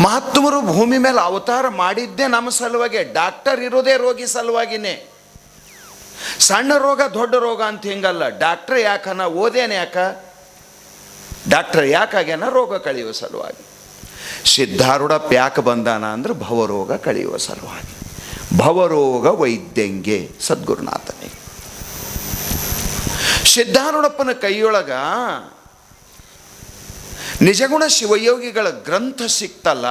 ಮಹಾತ್ಮರು ಭೂಮಿ ಮೇಲೆ ಅವತಾರ ಮಾಡಿದ್ದೇ ನಮ್ಮ ಸಲುವಾಗಿ. ಡಾಕ್ಟರ್ ಇರೋದೇ ರೋಗಿ ಸಲುವಾಗಿನೇ. ಸಣ್ಣ ರೋಗ ದೊಡ್ಡ ರೋಗ ಅಂತ ಹಿಂಗಲ್ಲ. ಡಾಕ್ಟ್ರ್ ಯಾಕನ ಓದೇನ ಯಾಕ? ಡಾಕ್ಟರ್ ಯಾಕಾಗ್ಯಾನ? ರೋಗ ಕಳೆಯುವ ಸಲುವಾಗಿ. ಸಿದ್ಧಾರೂಢಪ್ಪ ಯಾಕೆ ಬಂದಾನ ಅಂದ್ರೆ ಭವರೋಗ ಕಳೆಯುವ ಸಲುವಾಗಿ. ಭವರೋಗ ವೈದ್ಯಂಗೆ ಸದ್ಗುರುನಾಥನಿಗೆ. ಸಿದ್ಧಾರೂಢಪ್ಪನ ಕೈಯೊಳಗ ನಿಜಗುಣ ಶಿವಯೋಗಿಗಳ ಗ್ರಂಥ ಸಿಕ್ತಲ್ಲ.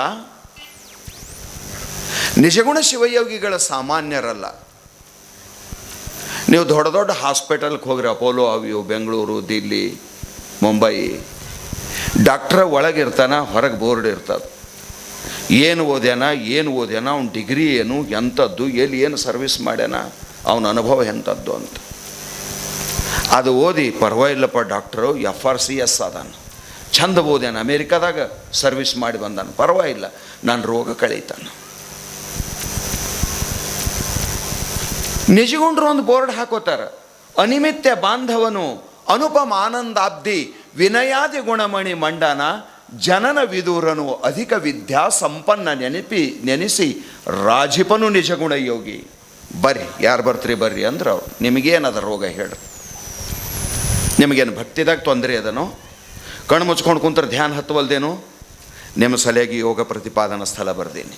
ನಿಜಗುಣ ಶಿವಯೋಗಿಗಳ ಸಾಮಾನ್ಯರಲ್ಲ. ನೀವು ದೊಡ್ಡ ದೊಡ್ಡ ಹಾಸ್ಪಿಟಲ್ಗೆ ಹೋಗ್ರಿ, ಅಪೋಲೋ ಅವು ಇವು, ಬೆಂಗಳೂರು, ದಿಲ್ಲಿ, ಮುಂಬೈ, ಡಾಕ್ಟ್ರ ಒಳಗಿರ್ತಾನ, ಹೊರಗೆ ಬೋರ್ಡ್ ಇರ್ತದೆ. ಏನು ಓದ್ಯಾನ, ಅವ್ನ ಡಿಗ್ರಿ ಏನು, ಎಂಥದ್ದು, ಎಲ್ಲಿ ಏನು ಸರ್ವಿಸ್ ಮಾಡ್ಯಾನ, ಅವನ ಅನುಭವ ಎಂಥದ್ದು ಅಂತ. ಅದು ಓದಿ ಪರವಾಗಿಲ್ಲಪ್ಪ ಡಾಕ್ಟ್ರು FRCS ಅದಾನ, ಚಂದ ಓದ್ಯಾನ, ಅಮೇರಿಕಾದಾಗ ಸರ್ವಿಸ್ ಮಾಡಿ ಬಂದಾನ, ಪರವಾಗಿಲ್ಲ, ನಾನು ರೋಗ ಕಳೀತಾನ. ನಿಜಗುಂಡ್ರು ಒಂದು ಬೋರ್ಡ್ ಹಾಕೋತಾರ, ಅನಿಮಿತ್ಯ ಬಾಂಧವನು ಅನುಪಮ ಆನಂದಾಬ್ದಿ ವಿನಯಾದಿ ಗುಣಮಣಿ ಮಂಡನ ಜನನ ವಿದೂರನು ಅಧಿಕ ವಿದ್ಯಾ ಸಂಪನ್ನ ನೆನೆಸಿ ರಾಜಿಪನು ನಿಜಗುಣ ಯೋಗಿ. ಬರ್ರಿ, ಯಾರು ಬರ್ತೀರಿ ಬರ್ರಿ ಅಂದ್ರೆ ಅವ್ರು. ನಿಮಗೇನದ ರೋಗ ಹೇಳ್ರಿ? ನಿಮಗೇನು ಭಕ್ತಿದಾಗ ತೊಂದರೆ ಅದನೋ? ಕಣ್ಣು ಮುಚ್ಕೊಂಡು ಕುಂತ್ರೆ ಧ್ಯಾನ ಹತ್ತವಲ್ದೇನು? ನಿಮ್ಮ ಸಲಹೆಗೆ ಯೋಗ ಪ್ರತಿಪಾದನಾ ಸ್ಥಳ ಬರ್ದೇನೆ.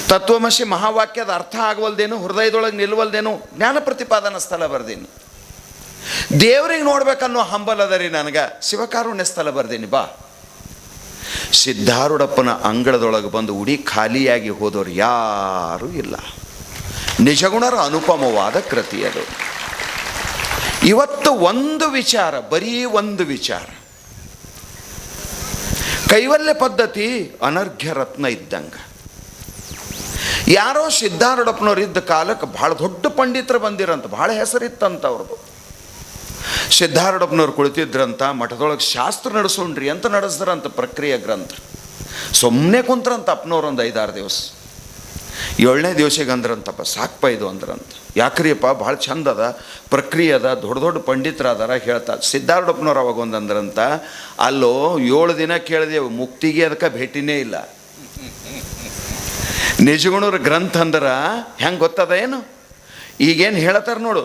ತತ್ವಮಸಿ ಮಹಾವಾಕ್ಯದ ಅರ್ಥ ಆಗವಲ್ದೇನು? ಹೃದಯದೊಳಗೆ ನಿಲ್ವಲ್ದೇನು? ಜ್ಞಾನ ಪ್ರತಿಪಾದನಾ ಸ್ಥಳ ಬರ್ದೀನಿ. ದೇವ್ರಿಗೆ ನೋಡ್ಬೇಕನ್ನೋ ಹಂಬಲ್ ಅದ ರೀ ನನಗೆ, ಶಿವಕಾರುಣ್ಯ ಸ್ಥಳ ಬರ್ದೀನಿ ಬಾ. ಸಿದ್ಧಾರೂಢಪ್ಪನ ಅಂಗಳದೊಳಗೆ ಬಂದು ಉಡಿ ಖಾಲಿಯಾಗಿ ಹೋದವರು ಯಾರೂ ಇಲ್ಲ. ನಿಜಗುಣರ ಅನುಪಮವಾದ ಕೃತಿ ಅದು. ಇವತ್ತು ಒಂದು ವಿಚಾರ, ಬರೀ ಒಂದು ವಿಚಾರ, ಕೈವಲ್ಯ ಪದ್ಧತಿ ಅನರ್ಘ್ಯ ರತ್ನ ಇದ್ದಂಗೆ. ಯಾರೋ ಸಿದ್ಧಾರೂಢಪ್ಪನವ್ರು ಇದ್ದ ಕಾಲಕ್ಕೆ ಭಾಳ ದೊಡ್ಡ ಪಂಡಿತರು ಬಂದಿರಂತ, ಭಾಳ ಹೆಸರಿತ್ತಂತ ಅವ್ರದ್ದು. ಸಿದ್ಧಾರೂಢಪ್ಪನವ್ರು ಕುಳಿತಿದ್ರಂತ, ಮಠದೊಳಗೆ ಶಾಸ್ತ್ರ ನಡೆಸೋಣ್ರಿ ಅಂತ ನಡೆಸಿದ್ರಂತ, ಪ್ರಕ್ರಿಯೆ ಗ್ರಂಥ. ಸುಮ್ಮನೆ ಕುಂತ್ರಂತ ಅಪ್ಪನವ್ರು ಒಂದು 5-6 ದಿವಸ. 7ನೇ ದಿವಸಿಗೆ ಅಂದ್ರಂತಪ್ಪ, ಸಾಕಪ್ಪ ಇದು ಅಂದ್ರಂತ. ಯಾಕ್ರಿಯಪ್ಪ, ಭಾಳ ಚಂದ ಅದ, ಪ್ರಕ್ರಿಯೆ ಅದ, ದೊಡ್ಡ ದೊಡ್ಡ ಪಂಡಿತರಾದಾರ ಹೇಳ್ತಾರೆ. ಸಿದ್ಧಾರೂಢಪ್ಪನವ್ರು ಅವಾಗ ಒಂದಂದ್ರಂತ, ಅಲ್ಲೋ 7 ದಿನ ಕೇಳಿದೆವು, ಮುಕ್ತಿಗೆ ಅದಕ್ಕೆ ಭೇಟಿನೇ ಇಲ್ಲ. ನಿಜಗುಣರ ಗ್ರಂಥ ಅಂದ್ರೆ ಹೆಂಗೆ ಗೊತ್ತದ ಏನು? ಈಗೇನು ಹೇಳ್ತಾರೆ ನೋಡು,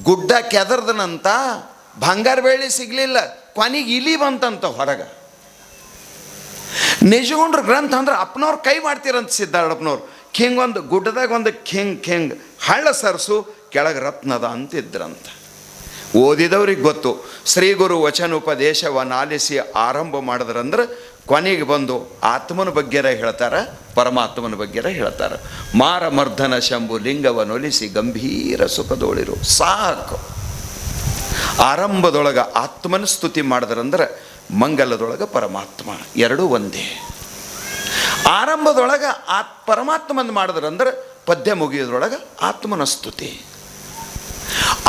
ಗುಡ್ಡ ಕೆದರ್ದನಂತ, ಬಂಗಾರ ಬೆಳ್ಳಿ ಸಿಗಲಿಲ್ಲ, ಕೊನೆಗೆ ಇಲಿ ಬಂತಂತ ಹೊರಗೆ. ನಿಜಗುಂಡ್ರ ಗ್ರಂಥ ಅಂದ್ರೆ ಅಪ್ಪನವ್ರು ಕೈ ಮಾಡ್ತೀರಂತ ಸಿದ್ಧಾರೂಢಪ್ಪನವ್ರು. ಹಿಂಗೊಂದು ಗುಡ್ಡದಾಗ ಒಂದು ಖಿಂಗ್ ಹಳ್ಳ ಸರ್ಸು, ಕೆಳಗೆ ರತ್ನದ ಅಂತಿದ್ರಂತ. ಓದಿದವ್ರಿಗೆ ಗೊತ್ತು. ಶ್ರೀ ಗುರು ವಚನೋಪದೇಶವನ್ನು ಆಲಿಸಿ ಆರಂಭ ಮಾಡಿದ್ರಂದ್ರೆ ಕೊನೆಗೆ ಬಂದು ಆತ್ಮನ ಬಗ್ಗೆರ ಹೇಳ್ತಾರೆ, ಪರಮಾತ್ಮನ ಬಗ್ಗೆರ ಹೇಳ್ತಾರೆ. ಮಾರ ಮರ್ಧನ ಶಂಭು ಲಿಂಗವನ್ನೊಲಿಸಿ ಗಂಭೀರ ಸುಖದೋಳಿರು, ಸಾಕು. ಆರಂಭದೊಳಗೆ ಆತ್ಮನ ಸ್ತುತಿ ಮಾಡಿದ್ರಂದ್ರೆ ಮಂಗಲದೊಳಗೆ ಪರಮಾತ್ಮ, ಎರಡೂ ಒಂದೇ. ಆರಂಭದೊಳಗೆ ಪರಮಾತ್ಮನ ಮಾಡಿದ್ರಂದ್ರೆ ಪದ್ಯ ಮುಗಿಯೋದ್ರೊಳಗೆ ಆತ್ಮನ ಸ್ತುತಿ.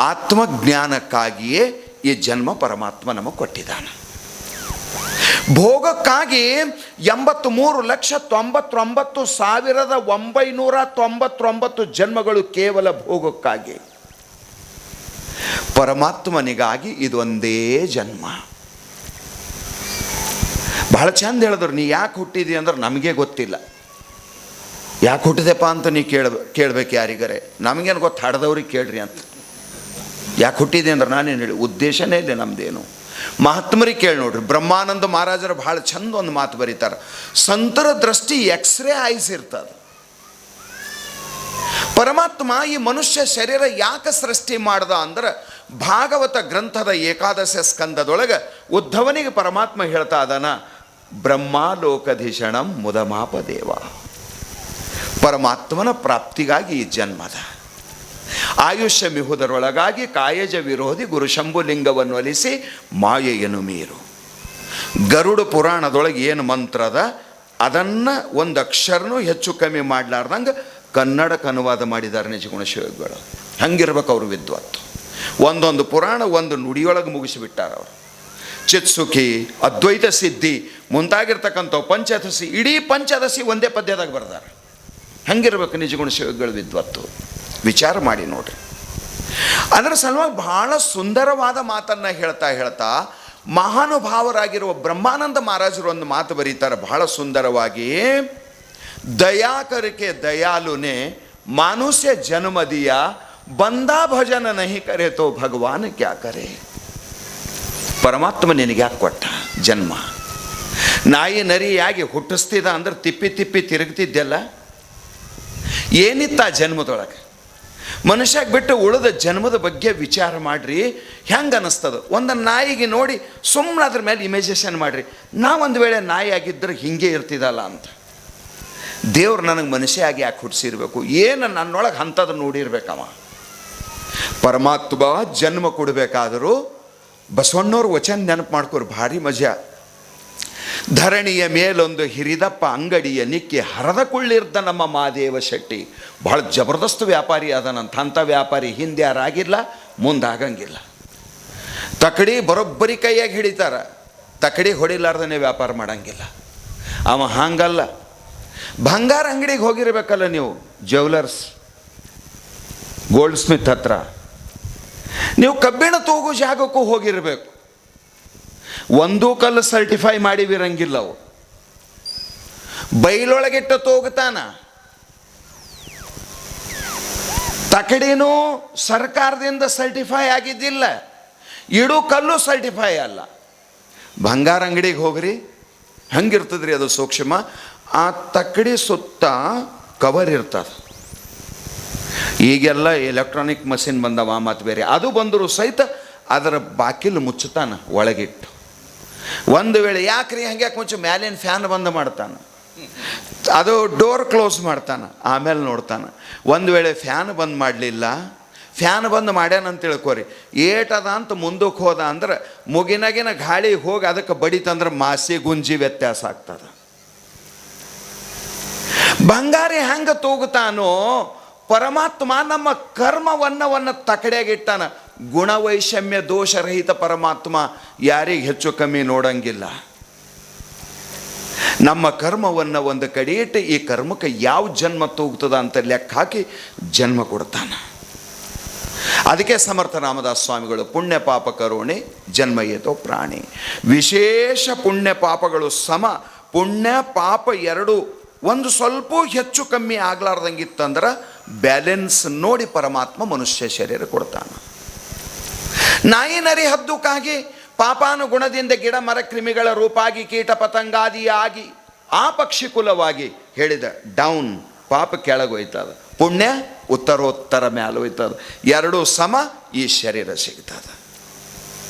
ಆತ್ಮಜ್ಞಾನಕ್ಕಾಗಿಯೇ ಈ ಜನ್ಮ ಪರಮಾತ್ಮ ನಮಗೆ ಕೊಟ್ಟಿದ್ದಾನೆ. ಭೋಗಕ್ಕಾಗಿ 83,99,999 ಜನ್ಮಗಳು ಕೇವಲ ಭೋಗಕ್ಕಾಗಿ. ಪರಮಾತ್ಮನಿಗಾಗಿ ಇದೊಂದೇ ಜನ್ಮ. ಬಹಳ ಚಂದ ಹೇಳಿದ್ರು, ನೀ ಯಾಕೆ ಹುಟ್ಟಿದಿ ಅಂದ್ರೆ ನಮಗೆ ಗೊತ್ತಿಲ್ಲ. ಯಾಕೆ ಹುಟ್ಟಿದೆಪ್ಪ ಅಂತ ನೀ ಕೇಳ್ಬೇಕು ಯಾರಿಗಾರೆ. ನಮಗೇನು ಗೊತ್ತು, ಹಡ್ದವ್ರಿಗೆ ಕೇಳ್ರಿ ಅಂತ. ಯಾಕೆ ಹುಟ್ಟಿದೆ ಅಂದ್ರೆ ನಾನೇನು ಹೇಳಿ, ಉದ್ದೇಶನೇ ಇಲ್ಲ ನಮ್ಮದೇನು. ಮಹಾತ್ಮರಿಗೆ ಕೇಳಿ ನೋಡ್ರಿ. ಬ್ರಹ್ಮಾನಂದ ಮಹಾರಾಜರು ಭಾಳ ಚಂದ ಒಂದು ಮಾತು ಬರೀತಾರೆ, ಸಂತರ ದೃಷ್ಟಿ ಎಕ್ಸ್ರೇ ಐಸ್ ಇರ್ತದೆ. ಪರಮಾತ್ಮ ಈ ಮನುಷ್ಯ ಶರೀರ ಯಾಕೆ ಸೃಷ್ಟಿ ಮಾಡ್ದ ಅಂದ್ರೆ, ಭಾಗವತ ಗ್ರಂಥದ 11ನೇ ಸ್ಕಂದದೊಳಗೆ ಉದ್ಧವನಿಗೆ ಪರಮಾತ್ಮ ಹೇಳ್ತಾ ಇದ್ದಾನ, ಬ್ರಹ್ಮಾಲೋಕಧೀಶಣಂ ಮುದಮಾಪ ದೇವ. ಪರಮಾತ್ಮನ ಪ್ರಾಪ್ತಿಗಾಗಿ ಈ ಜನ್ಮದ ಆಯುಷ್ಯ ಮಿಹುದರೊಳಗಾಗಿ ಕಾಯಜ ವಿರೋಧಿ ಗುರು ಶಂಭುಲಿಂಗವನ್ನು ಒಲಿಸಿ ಮಾಯೆಯನ್ನು ಮೀರು. ಗರುಡ ಪುರಾಣದೊಳಗೆ ಏನು ಮಂತ್ರದ ಅದನ್ನು ಒಂದು ಅಕ್ಷರನೂ ಹೆಚ್ಚು ಕಮ್ಮಿ ಮಾಡಲಾರ್ದಂಗೆ ಕನ್ನಡಕ್ಕೆ ಅನುವಾದ ಮಾಡಿದ್ದಾರೆ ನಿಜಗುಣ ಶಿವಗಳು. ಹಂಗಿರ್ಬೇಕು ಅವರು ವಿದ್ವತ್ತು. ಒಂದೊಂದು ಪುರಾಣ ಒಂದು ನುಡಿಯೊಳಗೆ ಮುಗಿಸಿಬಿಟ್ಟಾರ ಅವರು. ಚಿತ್ಸುಖಿ, ಅದ್ವೈತ ಸಿದ್ಧಿ ಮುಂತಾಗಿರ್ತಕ್ಕಂಥ ಪಂಚದಶಿ, ಇಡೀ ಪಂಚದಶಿ ಒಂದೇ ಪದ್ಯದಾಗ ಬರ್ದಾರೆ. ಹಂಗಿರ್ಬೇಕು ನಿಜಗುಣ ಶಿವಗಳ ವಿದ್ವತ್ತು. ವಿಚಾರ ಮಾಡಿ ನೋಡ್ರಿ. ಅದರ ಸಲುವಾಗಿ ಬಹಳ ಸುಂದರವಾದ ಮಾತನ್ನು ಹೇಳ್ತಾ ಮಹಾನುಭಾವರಾಗಿರುವ ಬ್ರಹ್ಮಾನಂದ ಮಹಾರಾಜರು ಒಂದು ಮಾತು ಬರೀತಾರೆ ಬಹಳ ಸುಂದರವಾಗಿ. ದಯಾಕರಕ್ಕೆ ದಯಾಲುನೆ ಮಾನುಷ್ಯ ಜನ್ಮ ದಿಯಾ, ಬಂದಾ ಭಜನ ನಹಿ ಕರೆ ತೋ ಭಗವಾನ್ ಕ್ಯಾ ಕರೆ. ಪರಮಾತ್ಮ ನಿನಗೆ ಯಾಕೆ ಕೊಟ್ಟ ಜನ್ಮ? ನಾಯಿ ನರಿಯಾಗಿ ಹುಟ್ಟಿಸ್ತಿದ್ದ ಅಂದ್ರೆ ತಿಪ್ಪಿ ತಿಪ್ಪಿ ತಿರುಗ್ತಿದ್ದೆಲ್ಲ ಏನಿತ್ತ ಆ ಜನ್ಮದೊಳಗೆ? ಮನುಷ್ಯಾಗ ಬಿಟ್ಟು ಉಳಿದ ಜನ್ಮದ ಬಗ್ಗೆ ವಿಚಾರ ಮಾಡಿರಿ, ಹೆಂಗೆ ಅನ್ನಿಸ್ತದ? ಒಂದು ನಾಯಿಗೆ ನೋಡಿ ಸುಮ್ಮನೆ ಅದ್ರ ಮೇಲೆ ಇಮೇಜಿನೇಷನ್ ಮಾಡಿರಿ, ನಾವೊಂದು ವೇಳೆ ನಾಯಿ ಆಗಿದ್ದರೆ ಹಿಂಗೆ ಇರ್ತಿದ್ದಲ್ಲ ಅಂತ. ದೇವ್ರು ನನಗೆ ಮನುಷ್ಯ ಆಗಿ ಯಾಕೆ ಹುಟ್ಟಿಸಿರ್ಬೇಕು? ಏನು ನನ್ನೊಳಗೆ ಅಂಥದ್ದು ನೋಡಿರ್ಬೇಕವ. ಪರಮಾತ್ಮ ಜನ್ಮ ಕೊಡಬೇಕಾದರೂ ಬಸವಣ್ಣವ್ರ ವಚನ ನೆನಪು ಮಾಡ್ಕೊರು, ಭಾರಿ ಮಜಾ. ಧರಣಿಯ ಮೇಲೊಂದು ಹಿರಿದಪ್ಪ ಅಂಗಡಿಯ ನಿಕ್ಕಿ ಹರದ ಕುಳ್ಳಿರ್ದ ನಮ್ಮ ಮಾದೇವ ಶೆಟ್ಟಿ. ಭಾಳ ಜಬರ್ದಸ್ತ್ ವ್ಯಾಪಾರಿ ಅದನಂತ. ಅಂಥ ವ್ಯಾಪಾರಿ ಹಿಂದೆ ಯಾರಾಗಿಲ್ಲ, ಮುಂದಾಗಂಗಿಲ್ಲ. ತಕಡಿ ಬರೋಬ್ಬರಿ ಕೈಯಾಗಿ ಹಿಡಿತಾರ, ತಕಡಿ ಹೊಡಿಲಾರ್ದನೇ ವ್ಯಾಪಾರ ಮಾಡಂಗಿಲ್ಲ ಅವ. ಹಾಂಗಲ್ಲ. ಬಂಗಾರ ಅಂಗಡಿಗೆ ಹೋಗಿರ್ಬೇಕಲ್ಲ ನೀವು, ಜ್ಯುವೆಲರ್ಸ್, ಗೋಲ್ಡ್ ಸ್ಮಿತ್ ಹತ್ರ. ನೀವು ಕಬ್ಬಿಣ ತೂಗು ಜಾಗಕ್ಕೂ ಹೋಗಿರಬೇಕು. ಒಂದೂ ಕಲ್ಲು ಸರ್ಟಿಫೈ ಮಾಡಿವಿರಂಗಿಲ್ಲ ಅವು. ಬೈಲೊಳಗಿಟ್ಟು ತೂಗುತ್ತಾನ. ತಕಡಿನೂ ಸರ್ಕಾರದಿಂದ ಸರ್ಟಿಫೈ ಆಗಿದ್ದಿಲ್ಲ, ಇಡೂ ಕಲ್ಲು ಸರ್ಟಿಫೈ ಅಲ್ಲ. ಬಂಗಾರ ಅಂಗಡಿಗೆ ಹೋಗ್ರಿ, ಹಂಗಿರ್ತದ್ರಿ ಅದು ಸೂಕ್ಷ್ಮ. ಆ ತಕಡಿ ಸುತ್ತ ಕವರ್ ಇರ್ತದೆ. ಈಗೆಲ್ಲ ಎಲೆಕ್ಟ್ರಾನಿಕ್ ಮಷಿನ್ ಬಂದವ, ಮತ್ತು ಬೇರೆ ಅದು ಬಂದರೂ ಸಹಿತ ಅದರ ಬಾಕಿಲು ಮುಚ್ಚುತ್ತಾನ ಒಳಗಿಟ್ಟು. ಒಂದು ವೇಳೆ ಯಾಕ್ರಿ ಹಂಗ್ಯಾಕೆ ಮುಚ್ಚು, ಮ್ಯಾಲಿನ ಫ್ಯಾನ್ ಬಂದ್ ಮಾಡ್ತಾನೆ, ಅದು ಡೋರ್ ಕ್ಲೋಸ್ ಮಾಡ್ತಾನೆ, ಆಮೇಲೆ ನೋಡ್ತಾನೆ. ಒಂದು ವೇಳೆ ಫ್ಯಾನ್ ಬಂದ್ ಮಾಡಲಿಲ್ಲ, ಫ್ಯಾನ್ ಬಂದ್ ಮಾಡ್ಯಾನಂತ ತಿಳ್ಕೊರಿ, ಏಟದ ಅಂತ ಮುಂದಕ್ಕೆ ಹೋದ ಅಂದ್ರೆ ಮುಗಿನಾಗಿನ ಗಾಳಿ ಹೋಗಿ ಅದಕ್ಕೆ ಬಡಿತಂದ್ರೆ ಮಾಸಿ ಗುಂಜಿ ವ್ಯತ್ಯಾಸ ಆಗ್ತದೆ. ಬಂಗಾರಿ ಹೆಂಗೆ ತೂಗುತ್ತಾನೋ ಪರಮಾತ್ಮ ನಮ್ಮ ಕರ್ಮವನ್ನವನ್ನು ತಕಡೆಯಾಗಿಟ್ಟಾನ. ಗುಣವೈಷಮ್ಯ ದೋಷರಹಿತ ಪರಮಾತ್ಮ ಯಾರಿಗೆ ಹೆಚ್ಚು ಕಮ್ಮಿ ನೋಡಂಗಿಲ್ಲ. ನಮ್ಮ ಕರ್ಮವನ್ನು ಒಂದು ಕಡೆ ಇಟ್ಟು ಈ ಕರ್ಮಕ್ಕೆ ಯಾವ ಜನ್ಮ ತೂಗ್ತದ ಅಂತ ಲೆಕ್ಕ ಹಾಕಿ ಜನ್ಮ ಕೊಡ್ತಾನೆ. ಅದಕ್ಕೆ ಸಮರ್ಥ ರಾಮದಾಸ ಸ್ವಾಮಿಗಳು ಪುಣ್ಯ ಪಾಪ ಕರುಣೆ ಜನ್ಮ ಏತೋ ಪ್ರಾಣಿ. ವಿಶೇಷ ಪುಣ್ಯ ಪಾಪಗಳು ಸಮ, ಪುಣ್ಯ ಪಾಪ ಎರಡು ಒಂದು ಸ್ವಲ್ಪ ಹೆಚ್ಚು ಕಮ್ಮಿ ಆಗ್ಲಾರ್ದಂಗಿತ್ತಂದ್ರೆ ಬ್ಯಾಲೆನ್ಸ್ ನೋಡಿ ಪರಮಾತ್ಮ ಮನುಷ್ಯ ಶರೀರ ಕೊಡ್ತಾನೆ. ನಾಯಿ ನರಿ ಹದ್ದುಕಾಗಿ ಪಾಪಾನುಗುಣದಿಂದ ಗಿಡ ಮರ ಕ್ರಿಮಿಗಳ ರೂಪಾಗಿ ಕೀಟ ಪತಂಗಾದಿಯಾಗಿ ಆ ಪಕ್ಷಿ ಕುಲವಾಗಿ ಹೇಳಿದ ಡೌನ್, ಪಾಪ ಕೆಳಗೋಯ್ತದ, ಪುಣ್ಯ ಉತ್ತರೋತ್ತರ ಮ್ಯಾಲ ಹೋಯ್ತದ. ಎರಡೂ ಸಮ ಈ ಶರೀರ ಸಿಗ್ತದ.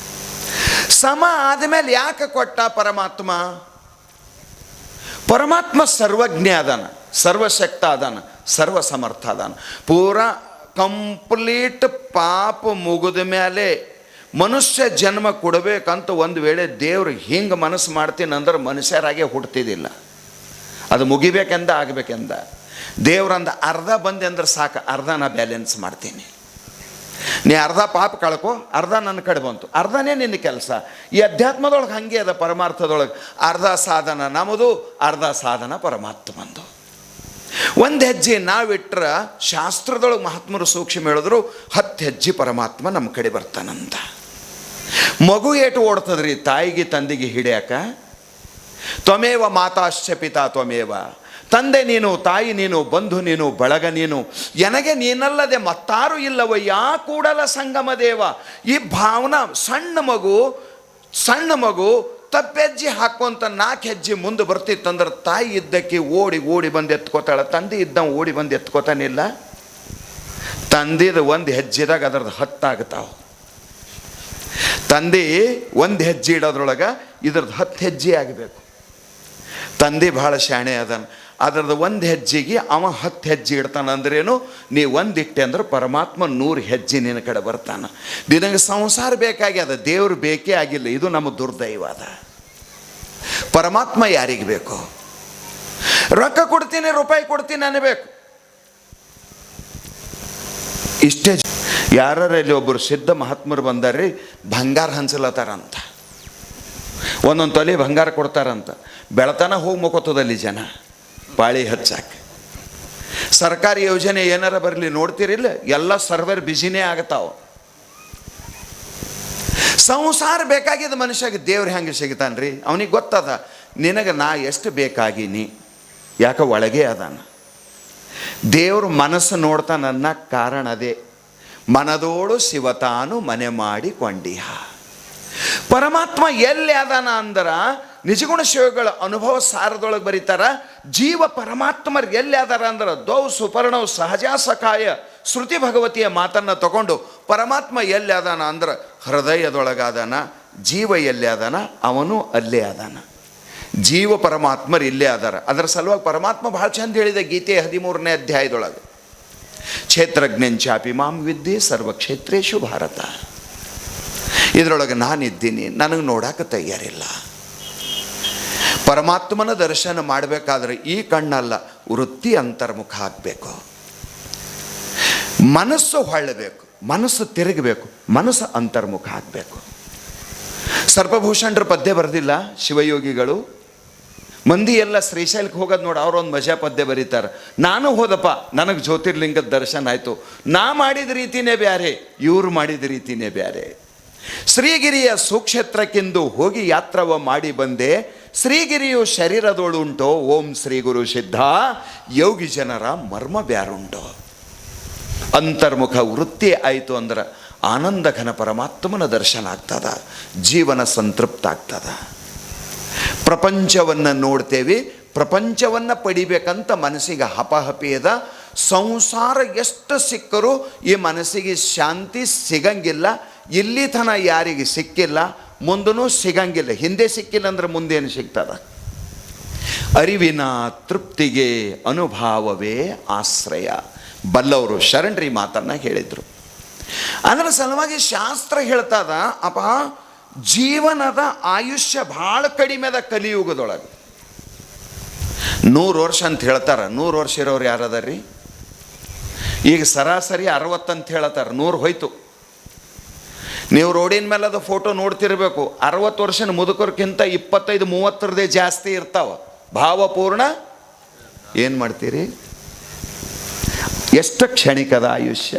ಸಮ ಆದಮೇಲೆ ಯಾಕೆ ಕೊಟ್ಟ ಪರಮಾತ್ಮ? ಪರಮಾತ್ಮ ಸರ್ವಜ್ಞ ಅದಾನ, ಸರ್ವಶಕ್ತ ಅದಾನ, ಸರ್ವ ಸಮರ್ಥ ಅದಾನ. ಪೂರಾ ಕಂಪ್ಲೀಟ್ ಪಾಪ ಮುಗಿದ ಮೇಲೆ ಮನುಷ್ಯ ಜನ್ಮ ಕೊಡಬೇಕಂತ ಒಂದು ವೇಳೆ ದೇವ್ರು ಹಿಂಗೆ ಮನಸ್ಸು ಮಾಡ್ತೀನಿ ಅಂದ್ರೆ ಮನುಷ್ಯರಾಗೆ ಹುಡ್ತಿದ್ದಿಲ್ಲ. ಅದು ಮುಗಿಬೇಕೆಂದ ಆಗಬೇಕೆಂದ ದೇವ್ರಂದ ಅರ್ಧ ಬಂದೆ ಅಂದ್ರೆ ಸಾಕು, ಅರ್ಧ ನಾ ಬ್ಯಾಲೆನ್ಸ್ ಮಾಡ್ತೀನಿ. ನೀ ಅರ್ಧ ಪಾಪ ಕಳ್ಕೊ, ಅರ್ಧ ನನ್ನ ಕಡೆ ಬಂತು, ಅರ್ಧನೇ ನಿನ್ನ ಕೆಲಸ. ಈ ಅಧ್ಯಾತ್ಮದೊಳಗೆ ಹಂಗೆ ಅದ. ಪರಮಾರ್ಥದೊಳಗೆ ಅರ್ಧ ಸಾಧನ ನಮ್ಮದು, ಅರ್ಧ ಸಾಧನ ಪರಮಾತ್ಮಂದು. ಒಂದು ಹೆಜ್ಜೆ ನಾವಿಟ್ರೆ ಶಾಸ್ತ್ರದೊಳಗೆ ಮಹಾತ್ಮರು ಸೂಕ್ಷ್ಮ ಹೇಳಿದ್ರು 10 ಹೆಜ್ಜೆ ಪರಮಾತ್ಮ ನಮ್ಮ ಕಡೆ ಬರ್ತಾನಂತ. ಮಗು ಏಟು ಓಡ್ತದ್ರಿ ತಾಯಿಗೆ ತಂದೆಗೆ ಹಿಡಿಯಾಕ. ತ್ವಮೇವ ಮಾತಾಶ್ಚ ಪಿತಾ ತ್ವಮೇವ, ತಂದೆ ನೀನು, ತಾಯಿ ನೀನು, ಬಂಧು ನೀನು, ಬಳಗ ನೀನು, ನನಗೆ ನೀನಲ್ಲದೆ ಮತ್ತಾರು ಇಲ್ಲವಯ್ಯ ಕೂಡಲ ಸಂಗಮ ದೇವ. ಈ ಭಾವನಾ ಸಣ್ಣ ಮಗು ತಪ್ಪೆಜ್ಜೆ ಹಾಕುವಂತ 4 ಹೆಜ್ಜೆ ಮುಂದೆ ಬರ್ತಿತ್ತಂದ್ರೆ ತಾಯಿ ಇದ್ದಕ್ಕೆ ಓಡಿ ಓಡಿ ಬಂದು ಎತ್ಕೋತಾಳ, ತಂದೆ ಇದ್ದ ಓಡಿ ಬಂದು ಎತ್ಕೋತಾನಿಲ್ಲ. ತಂದೆದ ಒಂದು ಹೆಜ್ಜೆದಾಗ ಅದರದ್ದು 10 ಆಗ್ತಾವ. ತಂದೆ ಒಂದು ಹೆಜ್ಜೆ ಇಡೋದ್ರೊಳಗೆ ಇದ್ರದ್ದು 10 ಹೆಜ್ಜೆ ಆಗಬೇಕು. ತಂದೆ ಭಾಳ ಶಾಣೆ ಅದನ್ನು. ಅದರದ್ದು ಒಂದು ಹೆಜ್ಜೆಗೆ ಅವ 10 ಹೆಜ್ಜೆ ಇಡ್ತಾನೆ. ಅಂದ್ರೇನು, ನೀ ಒಂದಿಟ್ಟೆ ಅಂದ್ರೆ ಪರಮಾತ್ಮ 100 ಹೆಜ್ಜೆ ನಿನ್ನ ಕಡೆ ಬರ್ತಾನೆ. ನಿನಗೆ ಸಂಸಾರ ಬೇಕಾಗಿ ಅದ, ದೇವ್ರು ಬೇಕೇ ಆಗಿಲ್ಲ. ಇದು ನಮ್ಮ ದುರ್ದೈವ ಅದ. ಪರಮಾತ್ಮ ಯಾರಿಗೆ ಬೇಕು? ರೊಕ್ಕ ಕೊಡ್ತೀನಿ, ರೂಪಾಯಿ ಕೊಡ್ತೀನಿ ಅನ್ನಬೇಕು. ಇಷ್ಟೇ. ಯಾರಲ್ಲಿ ಒಬ್ಬರು ಸಿದ್ಧ ಮಹಾತ್ಮರು ಬಂದಾರ್ರಿ, ಬಂಗಾರ ಹಂಚಲತ್ತಾರಂತ. ಒಂದೊಂದು ತೊಲೆ ಬಂಗಾರ ಕೊಡ್ತಾರಂತ. ಬೆಳತನ ಹೋಗಿ ಮುಕೋತದಲ್ಲಿ ಜನ ಪಾಳಿ ಹಚ್ಚಾಕ. ಸರ್ಕಾರಿ ಯೋಜನೆ ಏನಾರ ಬರಲಿ ನೋಡ್ತೀರಿಲ್ಲ, ಎಲ್ಲ ಸರ್ವರ್ ಬಿಸಿನೇ ಆಗ್ತಾವ. ಸಂಸಾರ ಬೇಕಾಗಿದ್ದ ಮನುಷ್ಯಗೆ ದೇವ್ರು ಹೆಂಗೆ ಸಿಗ್ತಾನ್ರಿ? ಅವನಿಗೆ ಗೊತ್ತದ ನಿನಗೆ ನಾ ಎಷ್ಟು ಬೇಕಾಗೀನಿ, ಯಾಕೆ ಒಳಗೆ ಅದಾನ. ದೇವ್ರ ಮನಸ್ಸು ನೋಡ್ತಾನನ್ನ ಕಾರಣ ಅದೇ, ಮನದೋಳು ಶಿವತಾನು ಮನೆ ಮಾಡಿಕೊಂಡಿಹ. ಪರಮಾತ್ಮ ಎಲ್ಲಿ ಅದಾನ ಅಂದರ ನಿಜಗುಣ ಶಿವಗಳ ಅನುಭವ ಸಾರದೊಳಗೆ ಬರೀತಾರ. ಜೀವ ಪರಮಾತ್ಮರು ಎಲ್ಲಿ ಅದಾರ ಅಂದ್ರೆ ದೌ ಸುಪರ್ಣವು ಸಹಜ ಸಖಾಯ ಶ್ರುತಿ ಭಗವತಿಯ ಮಾತನ್ನು ತಗೊಂಡು ಪರಮಾತ್ಮ ಎಲ್ಲಿ ಅದಾನ ಅಂದ್ರೆ ಹೃದಯದೊಳಗಾದಾನ. ಜೀವ ಎಲ್ಲಿ ಅದಾನ ಅವನು ಅಲ್ಲೇ ಅದಾನ. ಜೀವ ಪರಮಾತ್ಮರು ಇಲ್ಲೇ ಅದಾರ. ಅದರ ಸಲುವಾಗಿ ಪರಮಾತ್ಮ ಭಾಳ ಚಂದ ಹೇಳಿದೆ ಗೀತೆ 13ನೇ ಅಧ್ಯಾಯದೊಳಗೆ, ಕ್ಷೇತ್ರಜ್ಞಂಚಾಪಿ ಮಾಂ ವಿದ್ಯೆ ಸರ್ವಕ್ಷೇತ್ರೇಶು ಭಾರತ. ಇದರೊಳಗೆ ನಾನಿದ್ದೀನಿ, ನನಗೆ ನೋಡಕ್ಕೆ ತಯಾರಿಲ್ಲ. ಪರಮಾತ್ಮನ ದರ್ಶನ ಮಾಡಬೇಕಾದ್ರೆ ಈ ಕಣ್ಣಲ್ಲ, ವೃತ್ತಿ ಅಂತರ್ಮುಖ ಆಗಬೇಕು, ಮನಸ್ಸು ಹೊಳ್ಳಬೇಕು, ಮನಸ್ಸು ತಿರುಗಬೇಕು, ಮನಸ್ಸು ಅಂತರ್ಮುಖ ಆಗಬೇಕು. ಸರ್ಪಭೂಷಣರ ಪದ್ಯ ಬರೆದಿಲ್ಲ ಶಿವಯೋಗಿಗಳು. ಮಂದಿ ಎಲ್ಲ ಶ್ರೀಶೈಲಕ್ಕೆ ಹೋಗೋದು ನೋಡಿ, ಅವರೊಂದು ಮಜಾ ಪದ್ಯ ಬರೀತಾರೆ. ನಾನು ಹೋದಪ್ಪ, ನನಗೆ ಜ್ಯೋತಿರ್ಲಿಂಗದ ದರ್ಶನ ಆಯಿತು. ನಾ ಮಾಡಿದ ರೀತಿನೇ ಬ್ಯಾರೆ, ಇವರು ಮಾಡಿದ ರೀತಿನೇ ಬ್ಯಾರೆ. ಶ್ರೀಗಿರಿಯ ಸುಕ್ಷೇತ್ರಕ್ಕೆಂದು ಹೋಗಿ ಯಾತ್ರವ ಮಾಡಿ ಬಂದೆ, ಶ್ರೀಗಿರಿಯು ಶರೀರದೋಳುಂಟೋ ಓಂ ಶ್ರೀ ಗುರು ಸಿದ್ಧ, ಯೋಗಿ ಜನರ ಮರ್ಮ ಬ್ಯಾರುಂಟೋ. ಅಂತರ್ಮುಖ ವೃತ್ತಿ ಆಯಿತು ಅಂದ್ರೆ ಆನಂದ ಘನ ಪರಮಾತ್ಮನ ದರ್ಶನ ಆಗ್ತದ, ಜೀವನ ಸಂತೃಪ್ತ ಆಗ್ತದ. ಪ್ರಪಂಚವನ್ನು ನೋಡ್ತೇವೆ, ಪ್ರಪಂಚವನ್ನು ಪಡಿಬೇಕಂತ ಮನಸ್ಸಿಗೆ ಹಪಹಪಿಯದ. ಸಂಸಾರ ಎಷ್ಟು ಸಿಕ್ಕರೂ ಈ ಮನಸ್ಸಿಗೆ ಶಾಂತಿ ಸಿಗಂಗಿಲ್ಲ. ಇಲ್ಲಿ ತನ ಯಾರಿಗೆ ಸಿಕ್ಕಿಲ್ಲ, ಮುಂದೂ ಸಿಗಂಗಿಲ್ಲ. ಹಿಂದೆ ಸಿಕ್ಕಿಲ್ಲ ಅಂದ್ರೆ ಮುಂದೇನು ಸಿಗ್ತದ? ಅರಿವಿನ ತೃಪ್ತಿಗೆ ಅನುಭಾವವೇ ಆಶ್ರಯ. ಬಲ್ಲವರು ಶರಣರಿ ಮಾತನ್ನು ಹೇಳಿದರು. ಅದರ ಸಲುವಾಗಿ ಶಾಸ್ತ್ರ ಹೇಳ್ತದ, ಅಪ್ಪ ಜೀವನದ ಆಯುಷ್ಯ ಭಾಳ ಕಡಿಮೆ ಅದ ಕಲಿಯುಗದೊಳಗೆ. 100 ವರ್ಷ ಅಂತ ಹೇಳ್ತಾರೆ. 100 ವರ್ಷ ಇರೋರು ಯಾರದಾರ್ರಿ? ಈಗ ಸರಾಸರಿ 60 ಅಂತ ಹೇಳ್ತಾರೆ. 100 ಹೋಯ್ತು. ನೀವು ರೋಡಿನ ಮೇಲೆ ಅದು ಫೋಟೋ ನೋಡ್ತಿರ್ಬೇಕು. 60 ವರ್ಷದ ಮುದುಕರ್ಕಿಂತ 25-30 ಜಾಸ್ತಿ ಇರ್ತಾವ. ಭಾವಪೂರ್ಣ. ಏನು ಮಾಡ್ತೀರಿ? ಎಷ್ಟು ಕ್ಷಣಿಕದ ಆಯುಷ್ಯ.